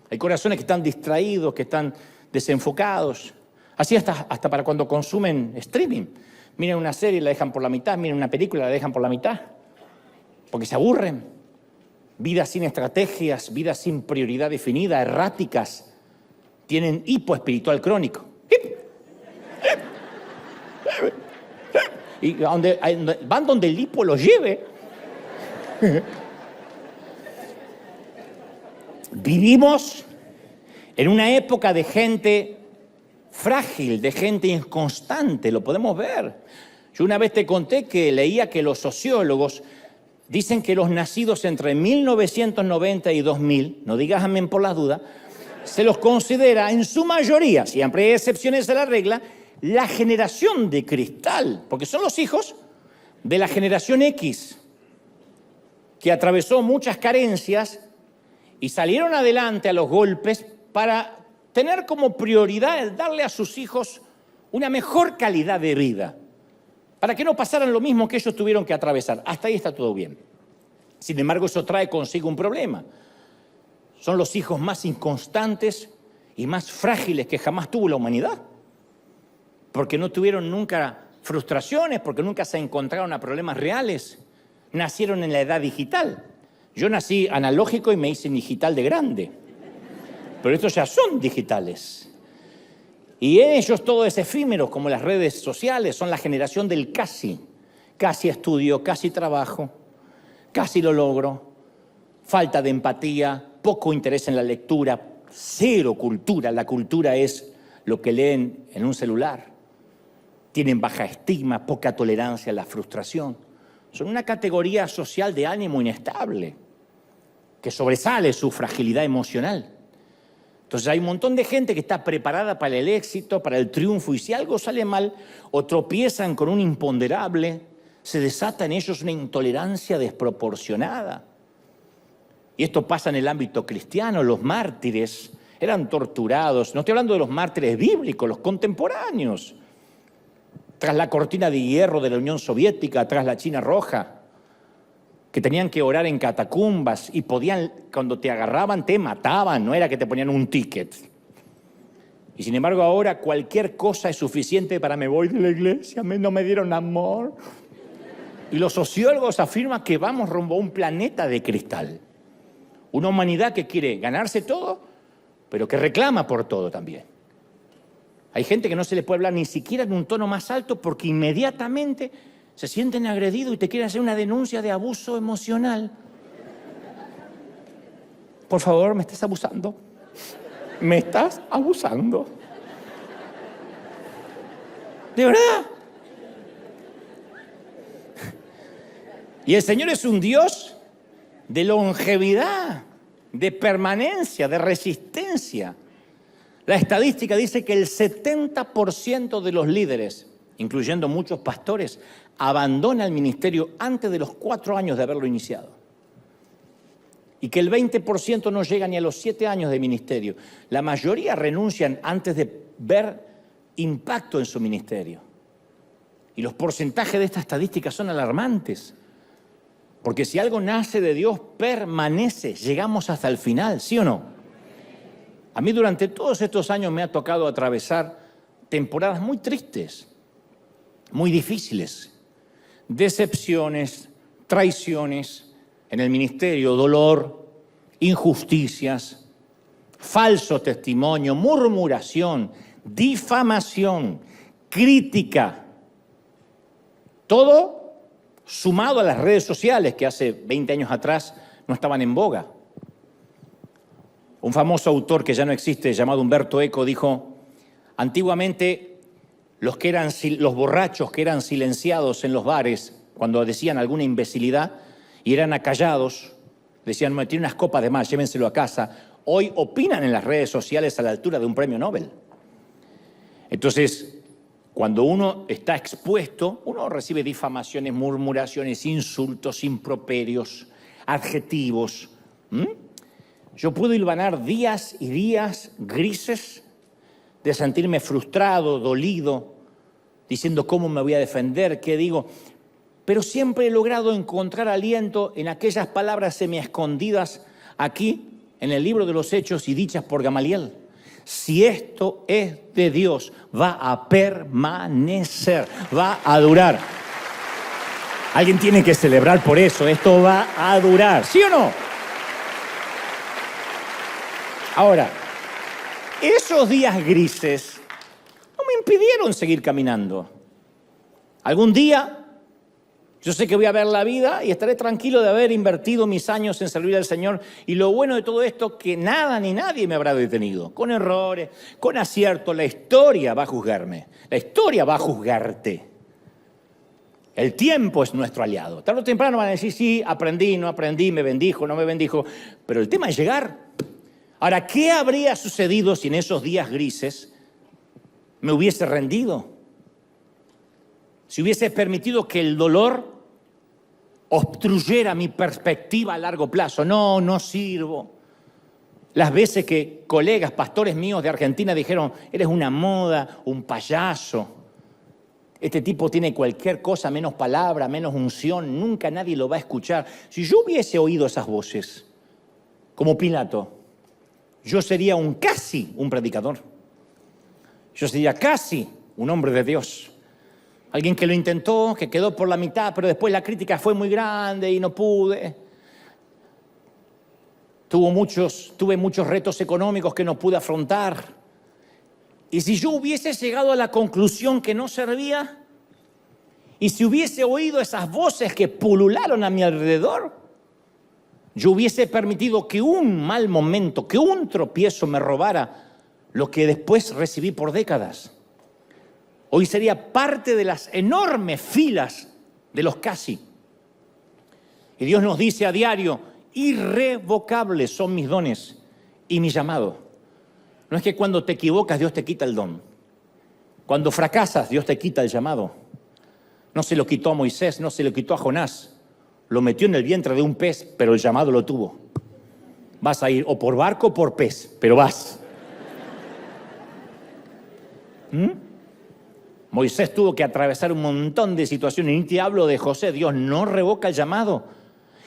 Hay corazones que están distraídos, que están desenfocados. Así hasta para cuando consumen streaming. Miren una serie y la dejan por la mitad, miren una película y la dejan por la mitad. Porque se aburren. Vidas sin estrategias, vidas sin prioridad definida, erráticas. Tienen hipo espiritual crónico. Y van donde el hipo los lleve. Vivimos en una época de gente frágil, de gente inconstante, lo podemos ver. Yo una vez te conté que leía que los sociólogos dicen que los nacidos entre 1990 y 2000, no digas amén por las dudas, se los considera en su mayoría, siempre hay excepciones a la regla, la generación de cristal, porque son los hijos de la generación X, que atravesó muchas carencias y salieron adelante a los golpes para tener como prioridad darle a sus hijos una mejor calidad de vida, para que no pasaran lo mismo que ellos tuvieron que atravesar. Hasta ahí está todo bien. Sin embargo, eso trae consigo un problema. Son los hijos más inconstantes y más frágiles que jamás tuvo la humanidad, porque no tuvieron nunca frustraciones, porque nunca se encontraron a problemas reales. Nacieron en la edad digital. Yo nací analógico y me hice digital de grande. Pero estos ya son digitales. Y en ellos todo es efímero, como las redes sociales. Son la generación del casi. Casi estudio, casi trabajo, casi lo logro. Falta de empatía, poco interés en la lectura, cero cultura. La cultura es lo que leen en un celular. Tienen baja estima, poca tolerancia a la frustración. Son una categoría social de ánimo inestable, que sobresale su fragilidad emocional. Entonces hay un montón de gente que está preparada para el éxito, para el triunfo, y si algo sale mal o tropiezan con un imponderable, se desata en ellos una intolerancia desproporcionada. Y esto pasa en el ámbito cristiano. Los mártires eran torturados. No estoy hablando de los mártires bíblicos, los contemporáneos. Tras la cortina de hierro de la Unión Soviética, tras la China Roja, que tenían que orar en catacumbas y podían, cuando te agarraban, te mataban, no era que te ponían un ticket. Y sin embargo ahora cualquier cosa es suficiente para me voy de la iglesia, no me dieron amor. Y los sociólogos afirman que vamos rumbo a un planeta de cristal. Una humanidad que quiere ganarse todo, pero que reclama por todo también. Hay gente que no se le puede hablar ni siquiera en un tono más alto porque inmediatamente se sienten agredidos y te quieren hacer una denuncia de abuso emocional. Por favor, me estás abusando. Me estás abusando. ¿De verdad? Y el Señor es un Dios de longevidad, de permanencia, de resistencia. La estadística dice que el 70% de los líderes, incluyendo muchos pastores, abandona el ministerio antes de los 4 años de haberlo iniciado. Y que el 20% no llega ni a los 7 años de ministerio. La mayoría renuncian antes de ver impacto en su ministerio. Y los porcentajes de esta estadística son alarmantes. Porque si algo nace de Dios, permanece. Llegamos hasta el final, ¿sí o no? A mí durante todos estos años me ha tocado atravesar temporadas muy tristes, muy difíciles. Decepciones, traiciones en el ministerio, dolor, injusticias, falso testimonio, murmuración, difamación, crítica. Todo sumado a las redes sociales que hace 20 años atrás no estaban en boga. Un famoso autor que ya no existe, llamado Humberto Eco, dijo: antiguamente los borrachos que eran silenciados en los bares cuando decían alguna imbecilidad y eran acallados, decían, me tiene unas copas de más, llévenselo a casa. Hoy opinan en las redes sociales a la altura de un premio Nobel. Entonces, Cuando uno está expuesto, uno recibe difamaciones, murmuraciones, insultos, improperios, adjetivos. Yo puedo hilvanar días y días grises de sentirme frustrado, dolido, diciendo cómo me voy a defender, qué digo. Pero siempre he logrado encontrar aliento en aquellas palabras semi-escondidas aquí, en el libro de los Hechos y dichas por Gamaliel. Si esto es de Dios, va a permanecer, va a durar. Alguien tiene que celebrar por eso, esto va a durar, ¿sí o no? Ahora, esos días grises no me impidieron seguir caminando. Algún día yo sé que voy a ver la vida y estaré tranquilo de haber invertido mis años en servir al Señor. Y lo bueno de todo esto, que nada ni nadie me habrá detenido. Con errores, con aciertos, la historia va a juzgarme. La historia va a juzgarte. El tiempo es nuestro aliado. Tarde o temprano van a decir, sí, aprendí, no aprendí, me bendijo, no me bendijo. Pero el tema es llegar. Ahora, ¿qué habría sucedido si en esos días grises me hubiese rendido? Si hubiese permitido que el dolor obstruyera mi perspectiva a largo plazo. No sirvo. Las veces que colegas, pastores míos de Argentina dijeron, eres una moda, un payaso. Este tipo tiene cualquier cosa, menos palabra, menos unción, nunca nadie lo va a escuchar. Si yo hubiese oído esas voces, como Pilato, yo sería casi un predicador. Yo sería casi un hombre de Dios. Alguien que lo intentó, que quedó por la mitad, pero después la crítica fue muy grande y no pude. Tuve muchos retos económicos que no pude afrontar. Y si yo hubiese llegado a la conclusión que no servía, y si hubiese oído esas voces que pulularon a mi alrededor, yo hubiese permitido que un mal momento, que un tropiezo me robara lo que después recibí por décadas. Hoy sería parte de las enormes filas de los casi. Y Dios nos dice a diario, irrevocables son mis dones y mi llamado. No es que cuando te equivocas Dios te quita el don. Cuando fracasas Dios te quita el llamado. No se lo quitó a Moisés, no se lo quitó a Jonás. Lo metió en el vientre de un pez, pero el llamado lo tuvo. Vas a ir o por barco o por pez, pero vas. Moisés tuvo que atravesar un montón de situaciones. Y ni te hablo de José. Dios no revoca el llamado.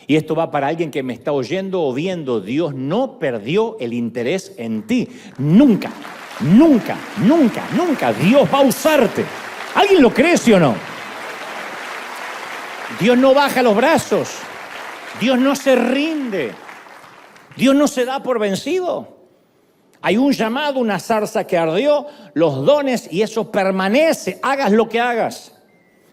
Y esto va para alguien que me está oyendo o viendo. Dios no perdió el interés en ti. Nunca, nunca, nunca, nunca. Dios va a usarte. ¿Alguien lo cree, sí o no? Dios no baja los brazos. Dios no se rinde. Dios no se da por vencido. Hay un llamado, una zarza que ardió, los dones, y eso permanece, hagas lo que hagas.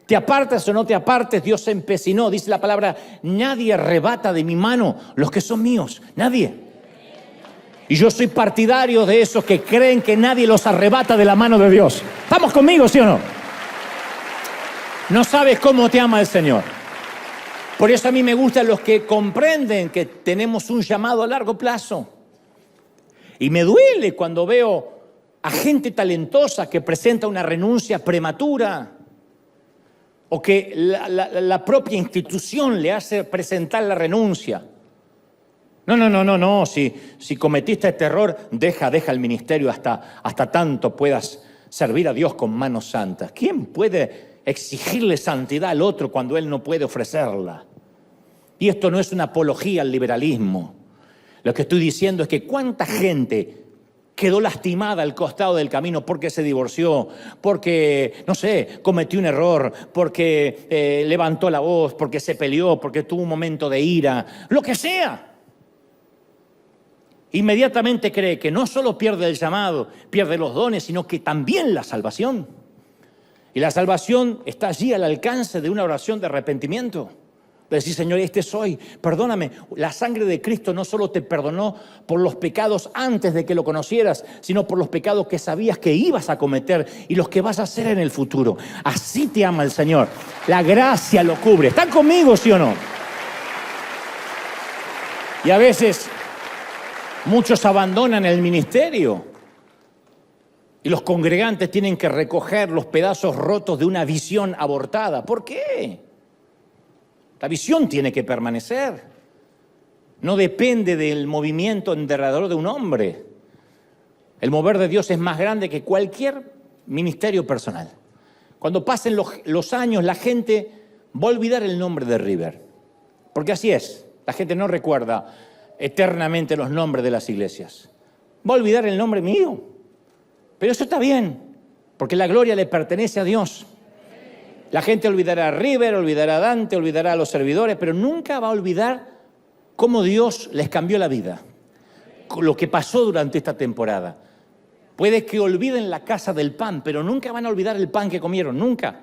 Te apartes o no te apartes, Dios se empecinó. Dice la palabra, nadie arrebata de mi mano los que son míos, nadie. Y yo soy partidario de esos que creen que nadie los arrebata de la mano de Dios. ¿Estamos conmigo, sí o no? No sabes cómo te ama el Señor. Por eso a mí me gustan los que comprenden que tenemos un llamado a largo plazo. Y me duele cuando veo a gente talentosa que presenta una renuncia prematura o que la propia institución le hace presentar la renuncia. No. Si cometiste este error, deja el ministerio hasta tanto puedas servir a Dios con manos santas. ¿Quién puede exigirle santidad al otro cuando él no puede ofrecerla? Y esto no es una apología al liberalismo. Lo que estoy diciendo es que cuánta gente quedó lastimada al costado del camino porque se divorció, porque, no sé, cometió un error, porque levantó la voz, porque se peleó, porque tuvo un momento de ira, lo que sea. Inmediatamente cree que no solo pierde el llamado, pierde los dones, sino que también la salvación. Y la salvación está allí al alcance de una oración de arrepentimiento. De decir, Señor, este soy, perdóname. La sangre de Cristo no solo te perdonó por los pecados antes de que lo conocieras, sino por los pecados que sabías que ibas a cometer y los que vas a hacer en el futuro. Así te ama el Señor. La gracia lo cubre. ¿Están conmigo, sí o no? Y a veces muchos abandonan el ministerio. Y los congregantes tienen que recoger los pedazos rotos de una visión abortada. ¿Por qué? La visión tiene que permanecer. No depende del movimiento enterrador de un hombre. El mover de Dios es más grande que cualquier ministerio personal. Cuando pasen los años, la gente va a olvidar el nombre de River. Porque así es. La gente no recuerda eternamente los nombres de las iglesias. Va a olvidar el nombre mío. Pero eso está bien, porque la gloria le pertenece a Dios. La gente olvidará a River, olvidará a Dante, olvidará a los servidores, pero nunca va a olvidar cómo Dios les cambió la vida, lo que pasó durante esta temporada. Puede que olviden la casa del pan, pero nunca van a olvidar el pan que comieron, nunca.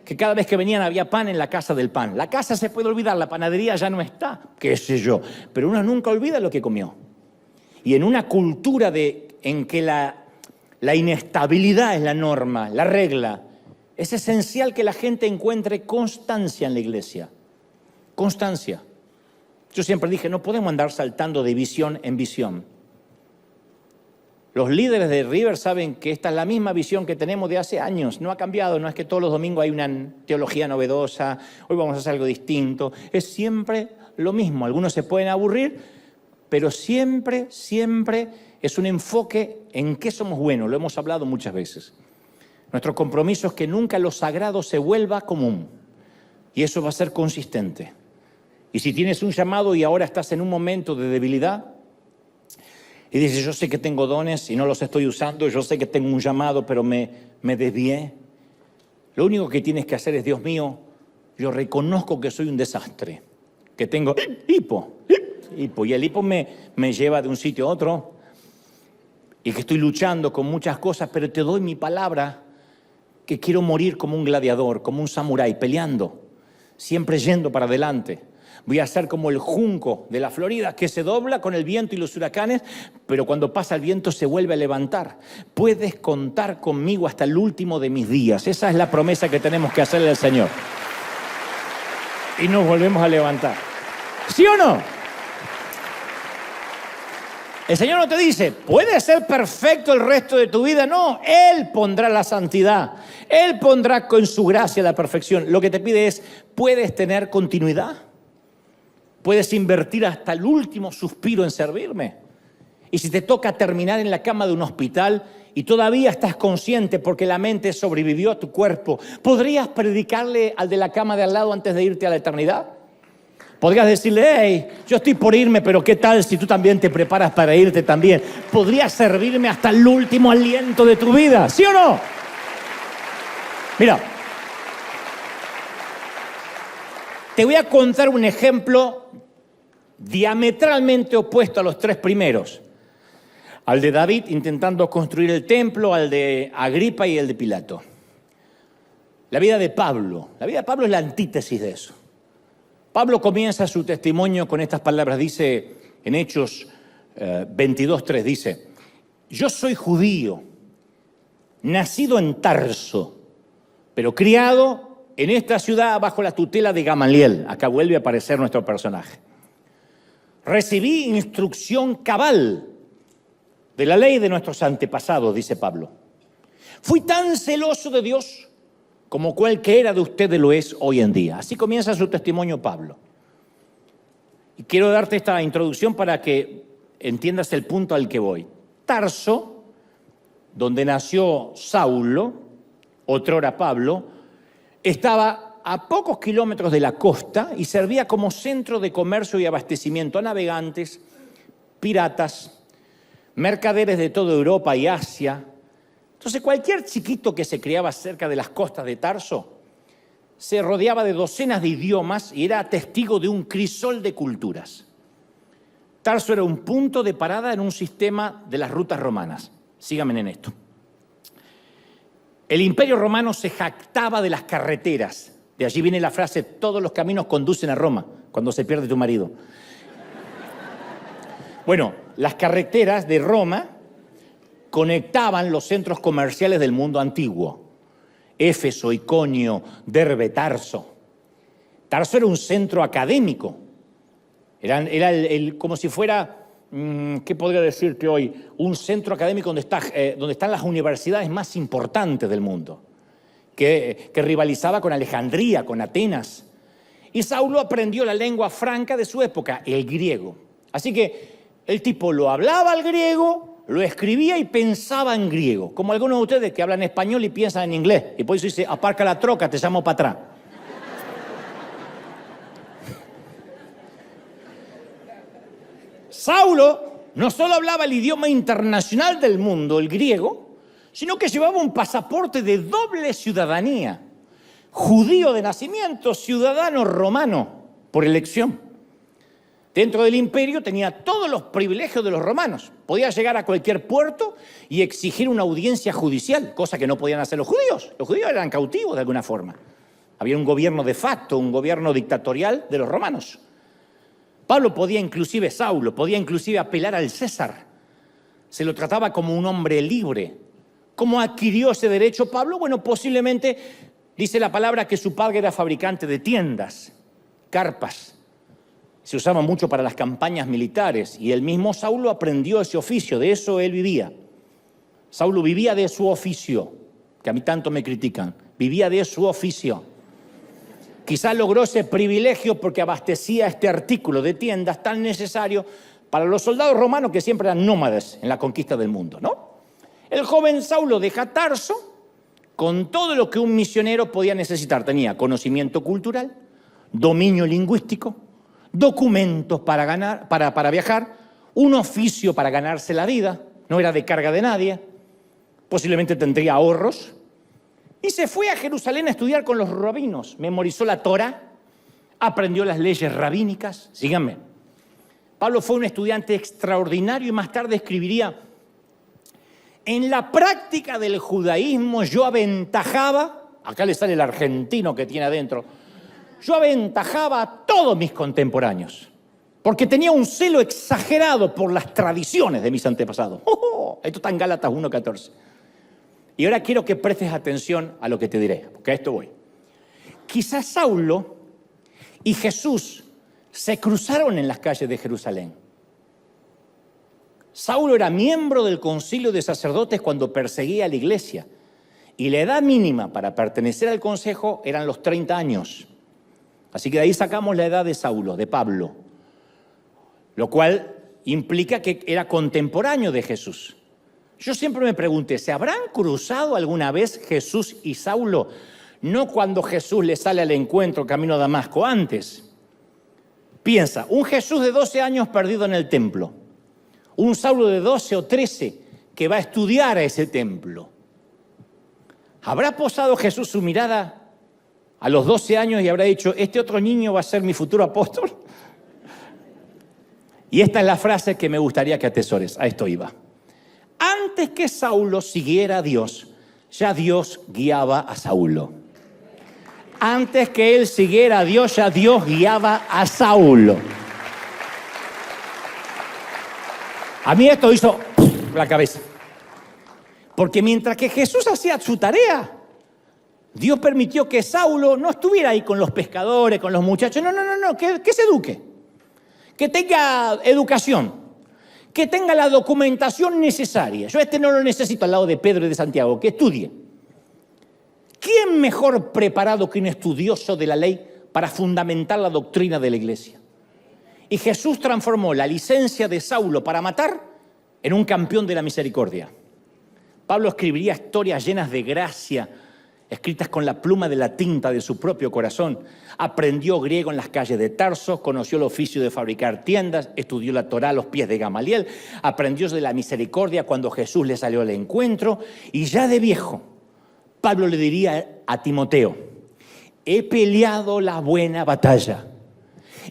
Que cada vez que venían había pan en la casa del pan. La casa se puede olvidar, la panadería ya no está, qué sé yo, pero uno nunca olvida lo que comió. Y en una cultura en que la inestabilidad es la norma, la regla, es esencial que la gente encuentre constancia en la iglesia. Constancia. Yo siempre dije, no podemos andar saltando de visión en visión. Los líderes de River saben que esta es la misma visión que tenemos de hace años. No ha cambiado, no es que todos los domingos hay una teología novedosa, hoy vamos a hacer algo distinto. Es siempre lo mismo. Algunos se pueden aburrir, pero siempre es un enfoque en qué somos buenos. Lo hemos hablado muchas veces. Nuestro compromiso es que nunca lo sagrado se vuelva común. Y eso va a ser consistente. Y si tienes un llamado y ahora estás en un momento de debilidad, y dices, yo sé que tengo dones y no los estoy usando, yo sé que tengo un llamado, pero me desvié. Lo único que tienes que hacer es, Dios mío, yo reconozco que soy un desastre, que tengo hipo, y el hipo me lleva de un sitio a otro, y que estoy luchando con muchas cosas, pero te doy mi palabra que quiero morir como un gladiador, como un samurái, peleando, siempre yendo para adelante. Voy a ser como el junco de la Florida, que se dobla con el viento y los huracanes, pero cuando pasa el viento se vuelve a levantar. Puedes contar conmigo hasta el último de mis días. Esa es la promesa que tenemos que hacerle al Señor. Y nos volvemos a levantar. ¿Sí o no? El Señor no te dice, ¿puedes ser perfecto el resto de tu vida? No, Él pondrá la santidad. Él pondrá con su gracia la perfección. Lo que te pide es, ¿puedes tener continuidad? ¿Puedes invertir hasta el último suspiro en servirme? Y si te toca terminar en la cama de un hospital y todavía estás consciente porque la mente sobrevivió a tu cuerpo, ¿podrías predicarle al de la cama de al lado antes de irte a la eternidad? Podrías decirle, hey, yo estoy por irme, pero ¿qué tal si tú también te preparas para irte también? ¿Podrías servirme hasta el último aliento de tu vida? ¿Sí o no? Mira, te voy a contar un ejemplo diametralmente opuesto a los tres primeros. Al de David intentando construir el templo, al de Agripa y el de Pilato. La vida de Pablo. La vida de Pablo es la antítesis de eso. Pablo comienza su testimonio con estas palabras. Dice en Hechos 22:3, dice, yo soy judío, nacido en Tarso, pero criado en esta ciudad bajo la tutela de Gamaliel. Acá vuelve a aparecer nuestro personaje. Recibí instrucción cabal de la ley de nuestros antepasados, dice Pablo. Fui tan celoso de Dios como cualquiera de ustedes lo es hoy en día. Así comienza su testimonio Pablo. Y quiero darte esta introducción para que entiendas el punto al que voy. Tarso, donde nació Saulo, otrora Pablo, estaba a pocos kilómetros de la costa y servía como centro de comercio y abastecimiento a navegantes, piratas, mercaderes de toda Europa y Asia. Entonces cualquier chiquito que se criaba cerca de las costas de Tarso se rodeaba de docenas de idiomas y era testigo de un crisol de culturas. Tarso era un punto de parada en un sistema de las rutas romanas. Síganme en esto. El Imperio Romano se jactaba de las carreteras. De allí viene la frase, todos los caminos conducen a Roma, cuando se pierde tu marido. Bueno, las carreteras de Roma conectaban los centros comerciales del mundo antiguo. Éfeso, Iconio, Derbe, Tarso. Tarso era un centro académico. Era como si fuera ¿qué podría decirte hoy? Un centro académico donde están las universidades más importantes del mundo, que rivalizaba con Alejandría, con Atenas. Y Saulo aprendió la lengua franca de su época, el griego. Así que el tipo lo hablaba el griego, lo escribía y pensaba en griego. Como algunos de ustedes que hablan español y piensan en inglés. Y por eso dice, aparca la troca, te llamo para atrás. Saulo no solo hablaba el idioma internacional del mundo, el griego, sino que llevaba un pasaporte de doble ciudadanía. Judío de nacimiento, ciudadano romano por elección. Dentro del imperio tenía todos los privilegios de los romanos. Podía llegar a cualquier puerto y exigir una audiencia judicial, cosa que no podían hacer los judíos. Los judíos eran cautivos de alguna forma. Había un gobierno de facto, un gobierno dictatorial de los romanos. Saulo podía inclusive apelar al César. Se lo trataba como un hombre libre. ¿Cómo adquirió ese derecho Pablo? Bueno, posiblemente dice la palabra que su padre era fabricante de tiendas, carpas. Se usaban mucho para las campañas militares y el mismo Saulo aprendió ese oficio, de eso él vivía. Saulo vivía de su oficio, que a mí tanto me critican, vivía de su oficio. Quizá logró ese privilegio porque abastecía este artículo de tiendas tan necesario para los soldados romanos que siempre eran nómades en la conquista del mundo, ¿no? El joven Saulo deja Tarso con todo lo que un misionero podía necesitar. Tenía conocimiento cultural, dominio lingüístico, documentos para viajar, un oficio para ganarse la vida, no era de carga de nadie, posiblemente tendría ahorros. Y se fue a Jerusalén a estudiar con los rabinos. Memorizó la Torá, aprendió las leyes rabínicas. Síganme. Pablo fue un estudiante extraordinario y más tarde escribiría: en la práctica del judaísmo yo aventajaba, acá le sale el argentino que tiene adentro, yo aventajaba a todos mis contemporáneos, porque tenía un celo exagerado por las tradiciones de mis antepasados. Esto está en Gálatas 1:14. Y ahora quiero que prestes atención a lo que te diré, porque a esto voy. Quizás Saulo y Jesús se cruzaron en las calles de Jerusalén. Saulo era miembro del concilio de sacerdotes cuando perseguía a la iglesia, y la edad mínima para pertenecer al consejo eran los 30 años. Así que de ahí sacamos la edad de Saulo, de Pablo, lo cual implica que era contemporáneo de Jesús. Yo siempre me pregunté, ¿se habrán cruzado alguna vez Jesús y Saulo? No cuando Jesús le sale al encuentro camino a Damasco, antes. Piensa, un Jesús de 12 años perdido en el templo, un Saulo de 12 o 13 que va a estudiar a ese templo. ¿Habrá posado Jesús su mirada a los 12 años y habrá dicho, este otro niño va a ser mi futuro apóstol? Y esta es la frase que me gustaría que atesores, a esto iba. Antes que Saulo siguiera a Dios, ya Dios guiaba a Saulo. Antes que él siguiera a Dios, ya Dios guiaba a Saulo. A mí esto hizo la cabeza. Porque mientras que Jesús hacía su tarea, Dios permitió que Saulo no estuviera ahí con los pescadores, con los muchachos. No, que se eduque. Que tenga educación. Que tenga la documentación necesaria. Yo no lo necesito al lado de Pedro y de Santiago, que estudie. ¿Quién mejor preparado que un estudioso de la ley para fundamentar la doctrina de la iglesia? Y Jesús transformó la licencia de Saulo para matar en un campeón de la misericordia. Pablo escribiría historias llenas de gracia, escritas con la pluma de la tinta de su propio corazón. Aprendió griego en las calles de Tarso, conoció el oficio de fabricar tiendas, estudió la Torá a los pies de Gamaliel, aprendió de la misericordia cuando Jesús le salió al encuentro, y ya de viejo, Pablo le diría a Timoteo, he peleado la buena batalla,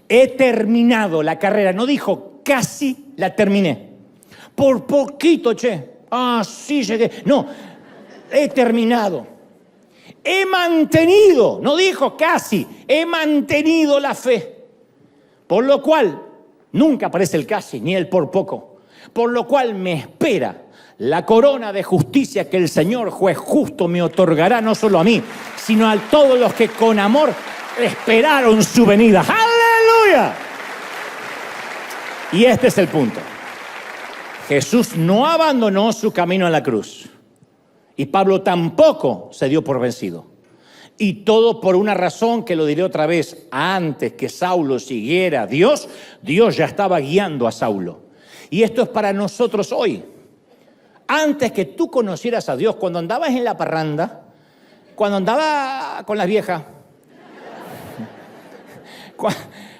he terminado la carrera. No dijo, casi la terminé, por poquito, sí llegué. No, he terminado. He mantenido, no dijo casi, he mantenido la fe. Por lo cual, nunca aparece el casi, ni el por poco. Por lo cual me espera la corona de justicia que el Señor juez justo me otorgará, no solo a mí, sino a todos los que con amor esperaron su venida. ¡Aleluya! Y este es el punto. Jesús no abandonó su camino en la cruz. Y Pablo tampoco se dio por vencido. Y todo por una razón que lo diré otra vez. Antes que Saulo siguiera a Dios, Dios ya estaba guiando a Saulo. Y esto es para nosotros hoy. Antes que tú conocieras a Dios, cuando andabas en la parranda, cuando andaba con las viejas,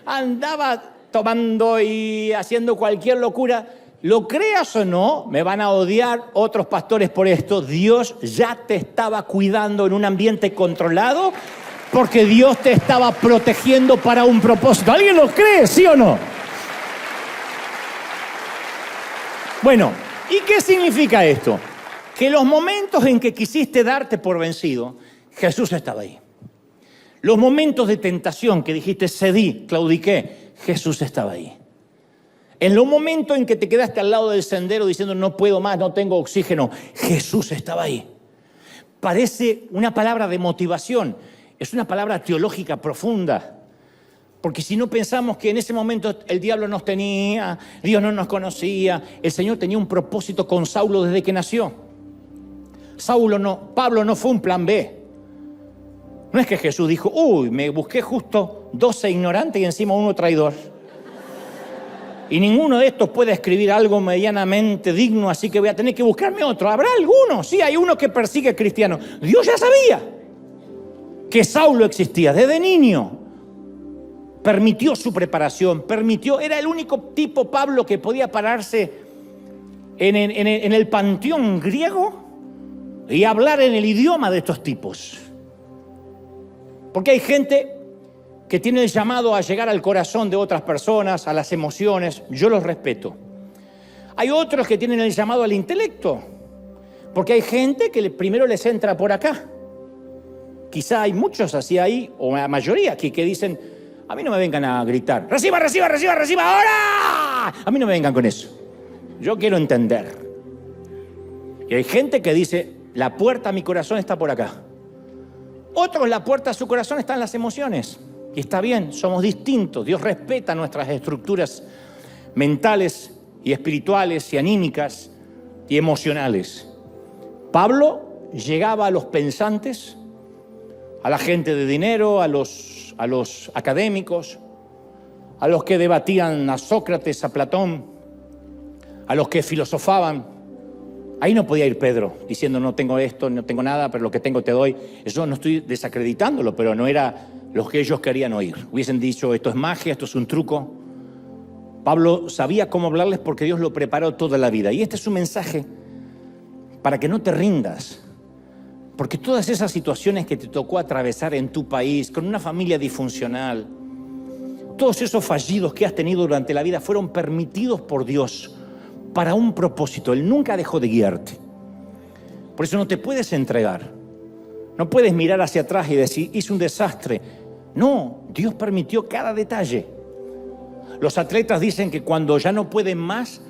andaba tomando y haciendo cualquier locura, lo creas o no, me van a odiar otros pastores por esto, Dios ya te estaba cuidando en un ambiente controlado porque Dios te estaba protegiendo para un propósito. ¿Alguien lo cree, sí o no? Bueno, ¿y qué significa esto? Que los momentos en que quisiste darte por vencido, Jesús estaba ahí. Los momentos de tentación que dijiste, cedí, claudiqué, Jesús estaba ahí. En los momentos en que te quedaste al lado del sendero diciendo no puedo más, no tengo oxígeno, Jesús estaba ahí. Parece una palabra de motivación, es una palabra teológica profunda. Porque si no pensamos que en ese momento el diablo nos tenía, Dios no nos conocía, el Señor tenía un propósito con Saulo desde que nació. Pablo no fue un plan B. No es que Jesús dijo, me busqué justo 12 ignorantes y encima uno traidor. Y ninguno de estos puede escribir algo medianamente digno, así que voy a tener que buscarme otro. ¿Habrá alguno? Sí, hay uno que persigue cristianos. Dios ya sabía que Saulo existía desde niño. Permitió su preparación, era el único tipo, Pablo, que podía pararse en el panteón griego y hablar en el idioma de estos tipos. Porque hay gente que tiene el llamado a llegar al corazón de otras personas, a las emociones, yo los respeto. Hay otros que tienen el llamado al intelecto, porque hay gente que primero les entra por acá. Quizá hay muchos así ahí, o la mayoría aquí, que dicen, a mí no me vengan a gritar, reciba, ahora. A mí no me vengan con eso. Yo quiero entender. Y hay gente que dice, la puerta a mi corazón está por acá. Otros, la puerta a su corazón está en las emociones. Y está bien, somos distintos. Dios respeta nuestras estructuras mentales y espirituales y anímicas y emocionales. Pablo llegaba a los pensantes, a la gente de dinero, a los académicos, a los que debatían a Sócrates, a Platón, a los que filosofaban. Ahí no podía ir Pedro diciendo no tengo esto, no tengo nada, pero lo que tengo te doy. Eso no estoy desacreditándolo, pero no era lo que ellos querían oír. Hubiesen dicho esto es magia, esto es un truco. Pablo sabía cómo hablarles porque Dios lo preparó toda la vida. Y este es un mensaje para que no te rindas. Porque todas esas situaciones que te tocó atravesar en tu país, con una familia disfuncional, todos esos fallidos que has tenido durante la vida fueron permitidos por Dios para un propósito. Él nunca dejó de guiarte. Por eso no te puedes entregar. No puedes mirar hacia atrás y decir, hice un desastre. No, Dios permitió cada detalle. Los atletas dicen que cuando ya no pueden más,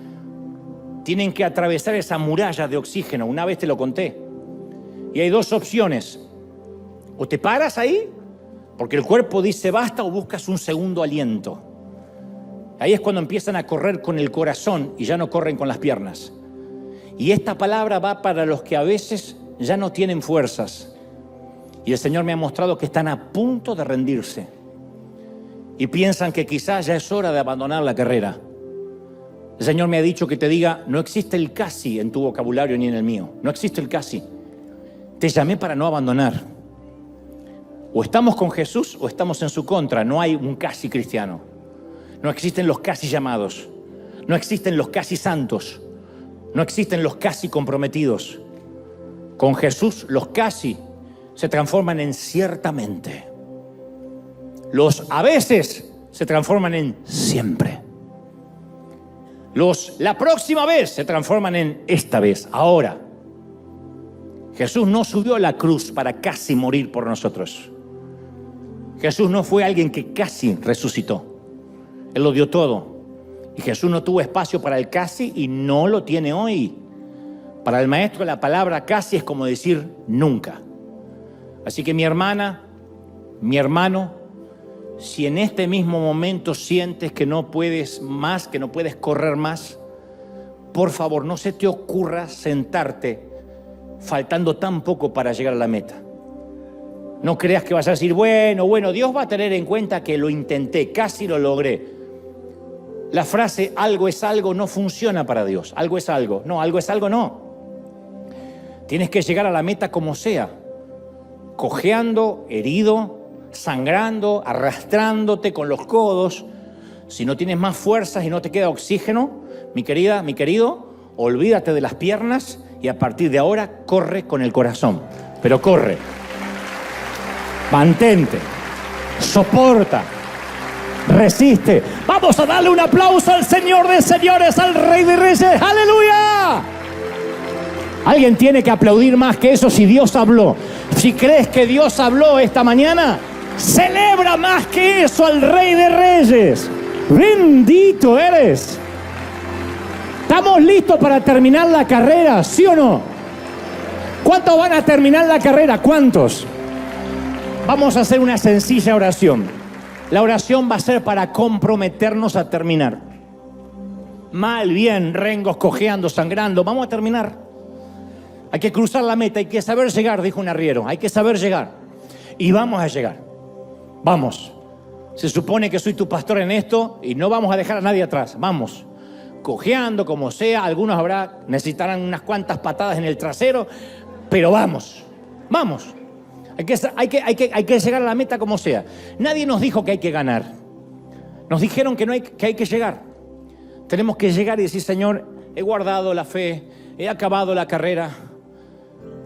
tienen que atravesar esa muralla de oxígeno. Una vez te lo conté. Y hay dos opciones. O te paras ahí, porque el cuerpo dice basta, o buscas un segundo aliento. Ahí es cuando empiezan a correr con el corazón y ya no corren con las piernas. Y esta palabra va para los que a veces ya no tienen fuerzas. Y el Señor me ha mostrado que están a punto de rendirse. Y piensan que quizás ya es hora de abandonar la carrera. El Señor me ha dicho que te diga, no existe el casi en tu vocabulario ni en el mío. No existe el casi. Te llamé para no abandonar. O estamos con Jesús o estamos en su contra. No hay un casi cristiano. No existen los casi llamados. No existen los casi santos. No existen los casi comprometidos. Con Jesús los casi se transforman en ciertamente. Los a veces se transforman en siempre. Los la próxima vez se transforman en esta vez, ahora. Jesús no subió a la cruz para casi morir por nosotros. Jesús no fue alguien que casi resucitó. Él lo dio todo. Y Jesús no tuvo espacio para el casi y no lo tiene hoy. Para el maestro la palabra casi es como decir nunca. Así que mi hermana, mi hermano, si en este mismo momento sientes que no puedes más, que no puedes correr más, por favor, no se te ocurra sentarte faltando tan poco para llegar a la meta. No creas que vas a decir, bueno, Dios va a tener en cuenta que lo intenté, casi lo logré. La frase algo es algo no funciona para Dios. Algo es algo. No, algo es algo no. Tienes que llegar a la meta como sea. Cojeando, herido, sangrando, arrastrándote con los codos. Si no tienes más fuerzas y no te queda oxígeno, mi querida, mi querido, olvídate de las piernas y a partir de ahora corre con el corazón. Pero corre. Mantente. Soporta. Resiste. Vamos a darle un aplauso al Señor de señores, al Rey de Reyes. ¡Aleluya! Alguien tiene que aplaudir más que eso si Dios habló. Si crees que Dios habló esta mañana, celebra más que eso al Rey de Reyes. Bendito eres. ¿Estamos listos para terminar la carrera? ¿Sí o no? ¿Cuántos van a terminar la carrera? ¿Cuántos? Vamos a hacer una sencilla oración. La oración va a ser para comprometernos a terminar. Mal, bien, rengos, cojeando, sangrando. Vamos a terminar. Hay que cruzar la meta, hay que saber llegar, dijo un arriero. Hay que saber llegar. Y vamos a llegar. Vamos. Se supone que soy tu pastor en esto y no vamos a dejar a nadie atrás. Vamos. Cojeando, como sea. Algunos necesitarán unas cuantas patadas en el trasero. Pero vamos. Vamos. Hay que llegar a la meta como sea. Nadie nos dijo que hay que ganar. Nos dijeron que hay que llegar. Tenemos que llegar y decir, Señor, he guardado la fe, he acabado la carrera.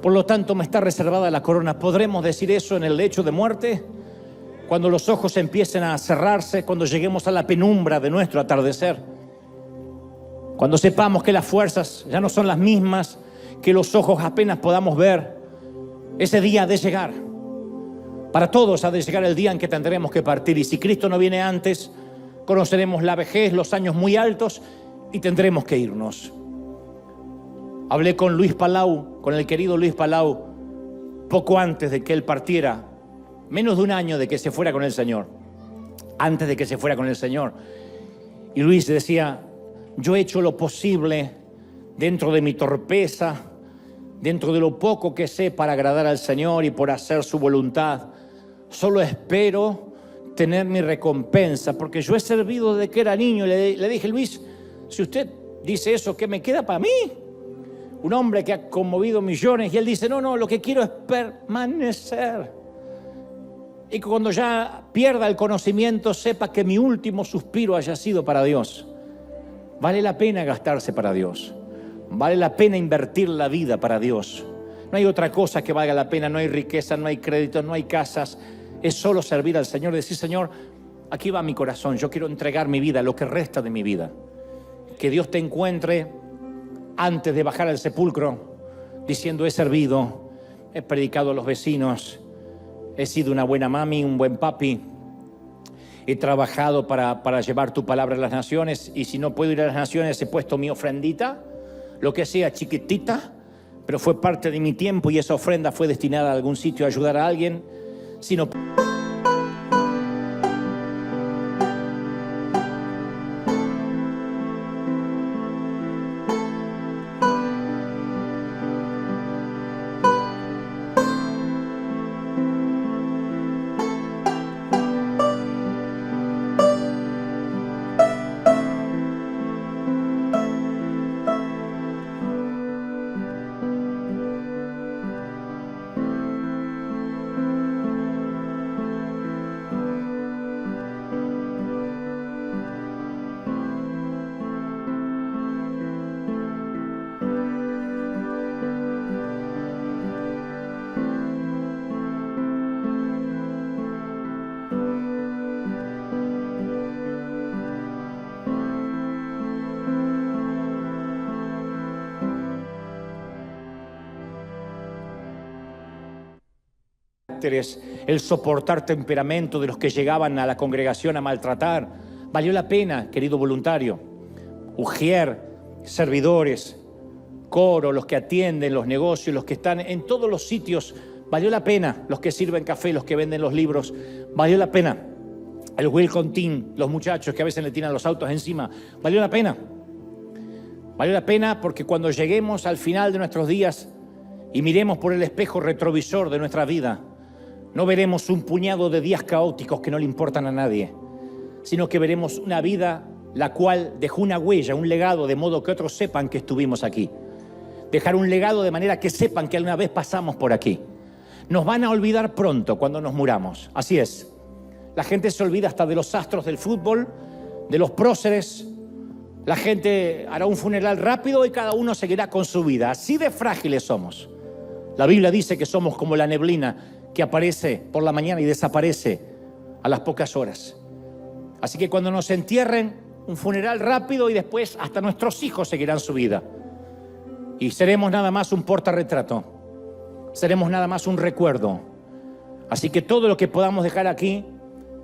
Por lo tanto, me está reservada la corona. ¿Podremos decir eso en el lecho de muerte? Cuando los ojos empiecen a cerrarse, cuando lleguemos a la penumbra de nuestro atardecer. Cuando sepamos que las fuerzas ya no son las mismas, que los ojos apenas podamos ver. Ese día ha de llegar. Para todos ha de llegar el día en que tendremos que partir. Y si Cristo no viene antes, conoceremos la vejez, los años muy altos y tendremos que irnos. Hablé con Luis Palau, con el querido Luis Palau, poco antes de que él partiera, menos de un año de que se fuera con el Señor, antes de que se fuera con el Señor. Y Luis decía, yo he hecho lo posible dentro de mi torpeza, dentro de lo poco que sé para agradar al Señor y por hacer su voluntad. Solo espero tener mi recompensa, porque yo he servido desde que era niño. Le dije, Luis, si usted dice eso, ¿qué me queda para mí? Un hombre que ha conmovido millones. Y él dice, no, lo que quiero es permanecer. Y que cuando ya pierda el conocimiento, sepa que mi último suspiro haya sido para Dios. Vale la pena gastarse para Dios. Vale la pena invertir la vida para Dios. No hay otra cosa que valga la pena. No hay riqueza, no hay crédito, no hay casas. Es solo servir al Señor. Decir, Señor, aquí va mi corazón. Yo quiero entregar mi vida, lo que resta de mi vida. Que Dios te encuentre antes de bajar al sepulcro diciendo, he servido, he predicado a los vecinos, he sido una buena mami, un buen papi, he trabajado para llevar tu palabra a las naciones, y si no puedo ir a las naciones he puesto mi ofrendita, lo que sea, chiquitita, pero fue parte de mi tiempo y esa ofrenda fue destinada a algún sitio a ayudar a alguien. Si no... el soportar temperamento de los que llegaban a la congregación a maltratar. Valió la pena, querido voluntario. Ujier, servidores, coro, los que atienden los negocios, los que están en todos los sitios. Valió la pena. Los que sirven café, los que venden los libros. Valió la pena. El welcome team, los muchachos que a veces le tiran los autos encima. Valió la pena. Vale la pena porque cuando lleguemos al final de nuestros días y miremos por el espejo retrovisor de nuestra vida, no veremos un puñado de días caóticos que no le importan a nadie, sino que veremos una vida la cual dejó una huella, un legado, de modo que otros sepan que estuvimos aquí. Dejar un legado de manera que sepan que alguna vez pasamos por aquí. Nos van a olvidar pronto cuando nos muramos. Así es. La gente se olvida hasta de los astros del fútbol, de los próceres. La gente hará un funeral rápido y cada uno seguirá con su vida. Así de frágiles somos. La Biblia dice que somos como la neblina que aparece por la mañana y desaparece a las pocas horas. Así que cuando nos entierren, un funeral rápido y después hasta nuestros hijos seguirán su vida. Y seremos nada más un portarretrato. Seremos nada más un recuerdo. Así que todo lo que podamos dejar aquí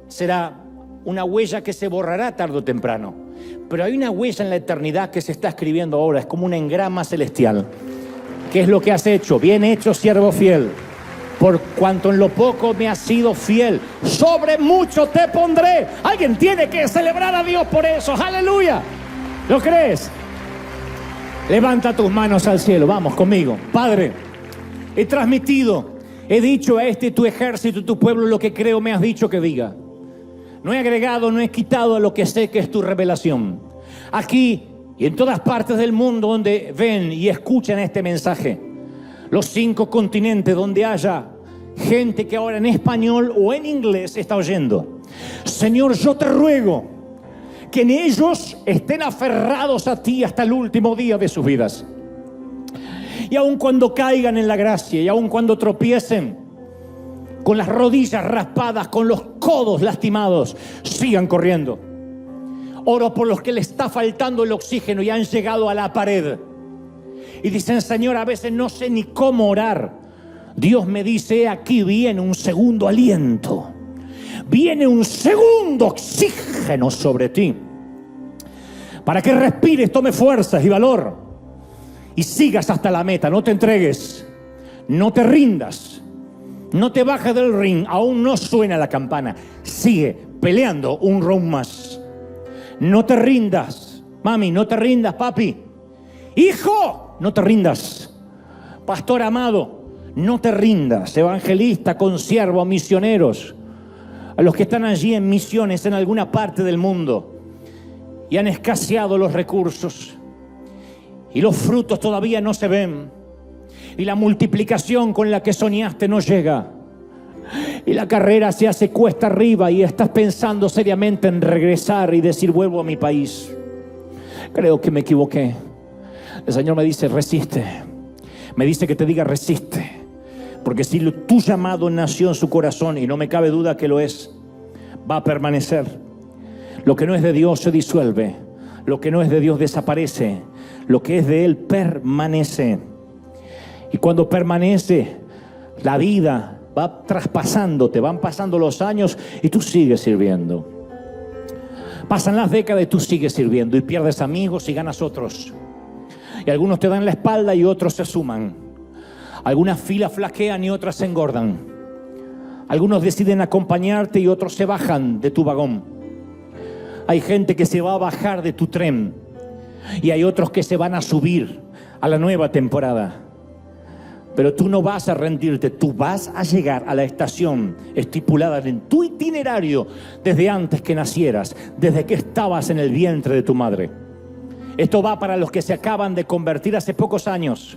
será una huella que se borrará tarde o temprano. Pero hay una huella en la eternidad que se está escribiendo ahora. Es como un engrama celestial. ¿Qué es lo que has hecho? Bien hecho, siervo fiel. Por cuanto en lo poco me has sido fiel, sobre mucho te pondré. Alguien tiene que celebrar a Dios por eso. ¡Aleluya! ¿Lo crees? Levanta tus manos al cielo. Vamos conmigo. Padre, he transmitido, he dicho a este tu ejército, tu pueblo, lo que creo me has dicho que diga. No he agregado, no he quitado a lo que sé que es tu revelación. Aquí y en todas partes del mundo donde ven y escuchan este mensaje, los 5 continentes donde haya gente que ahora en español o en inglés está oyendo. Señor, yo te ruego que en ellos estén aferrados a ti hasta el último día de sus vidas. Y aun cuando caigan en la gracia y aun cuando tropiecen con las rodillas raspadas, con los codos lastimados, sigan corriendo. Oro por los que le está faltando el oxígeno y han llegado a la pared. Y dicen, Señor, a veces no sé ni cómo orar. Dios me dice, aquí viene un segundo aliento. Viene un segundo oxígeno sobre ti. Para que respires, tome fuerzas y valor. Y sigas hasta la meta. No te entregues. No te rindas. No te bajes del ring. Aún no suena la campana. Sigue peleando un round más. No te rindas. Mami, no te rindas, papi. Hijo, no te rindas. Pastor amado, no te rindas. Evangelista, consiervo, misioneros, a los que están allí en misiones en alguna parte del mundo y han escaseado los recursos y los frutos todavía no se ven y la multiplicación con la que soñaste no llega y la carrera se hace cuesta arriba y estás pensando seriamente en regresar y decir, vuelvo a mi país. Creo que me equivoqué. El Señor me dice, resiste. Me dice que te diga, resiste. Porque si tu llamado nació en su corazón, y no me cabe duda que lo es, va a permanecer. Lo que no es de Dios se disuelve. Lo que no es de Dios desaparece. Lo que es de Él permanece. Y cuando permanece, la vida va traspasándote, van pasando los años y tú sigues sirviendo. Pasan las décadas y tú sigues sirviendo y pierdes amigos y ganas otros. Y algunos te dan la espalda y otros se suman. Algunas filas flaquean y otras se engordan. Algunos deciden acompañarte y otros se bajan de tu vagón. Hay gente que se va a bajar de tu tren y hay otros que se van a subir a la nueva temporada. Pero tú no vas a rendirte, tú vas a llegar a la estación estipulada en tu itinerario desde antes que nacieras, desde que estabas en el vientre de tu madre. Esto va para los que se acaban de convertir hace pocos años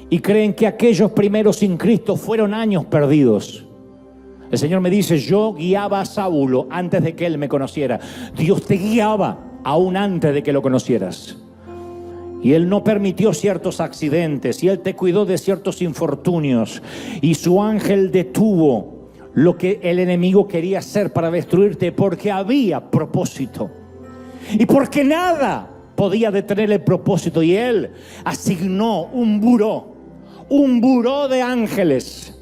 y creen que aquellos primeros sin Cristo fueron años perdidos. El Señor me dice, yo guiaba a Saulo antes de que él me conociera. Dios te guiaba aún antes de que lo conocieras. Y Él no permitió ciertos accidentes y Él te cuidó de ciertos infortunios. Y su ángel detuvo lo que el enemigo quería hacer para destruirte porque había propósito. Y porque nada podía detener el propósito. Y Él asignó un buró de ángeles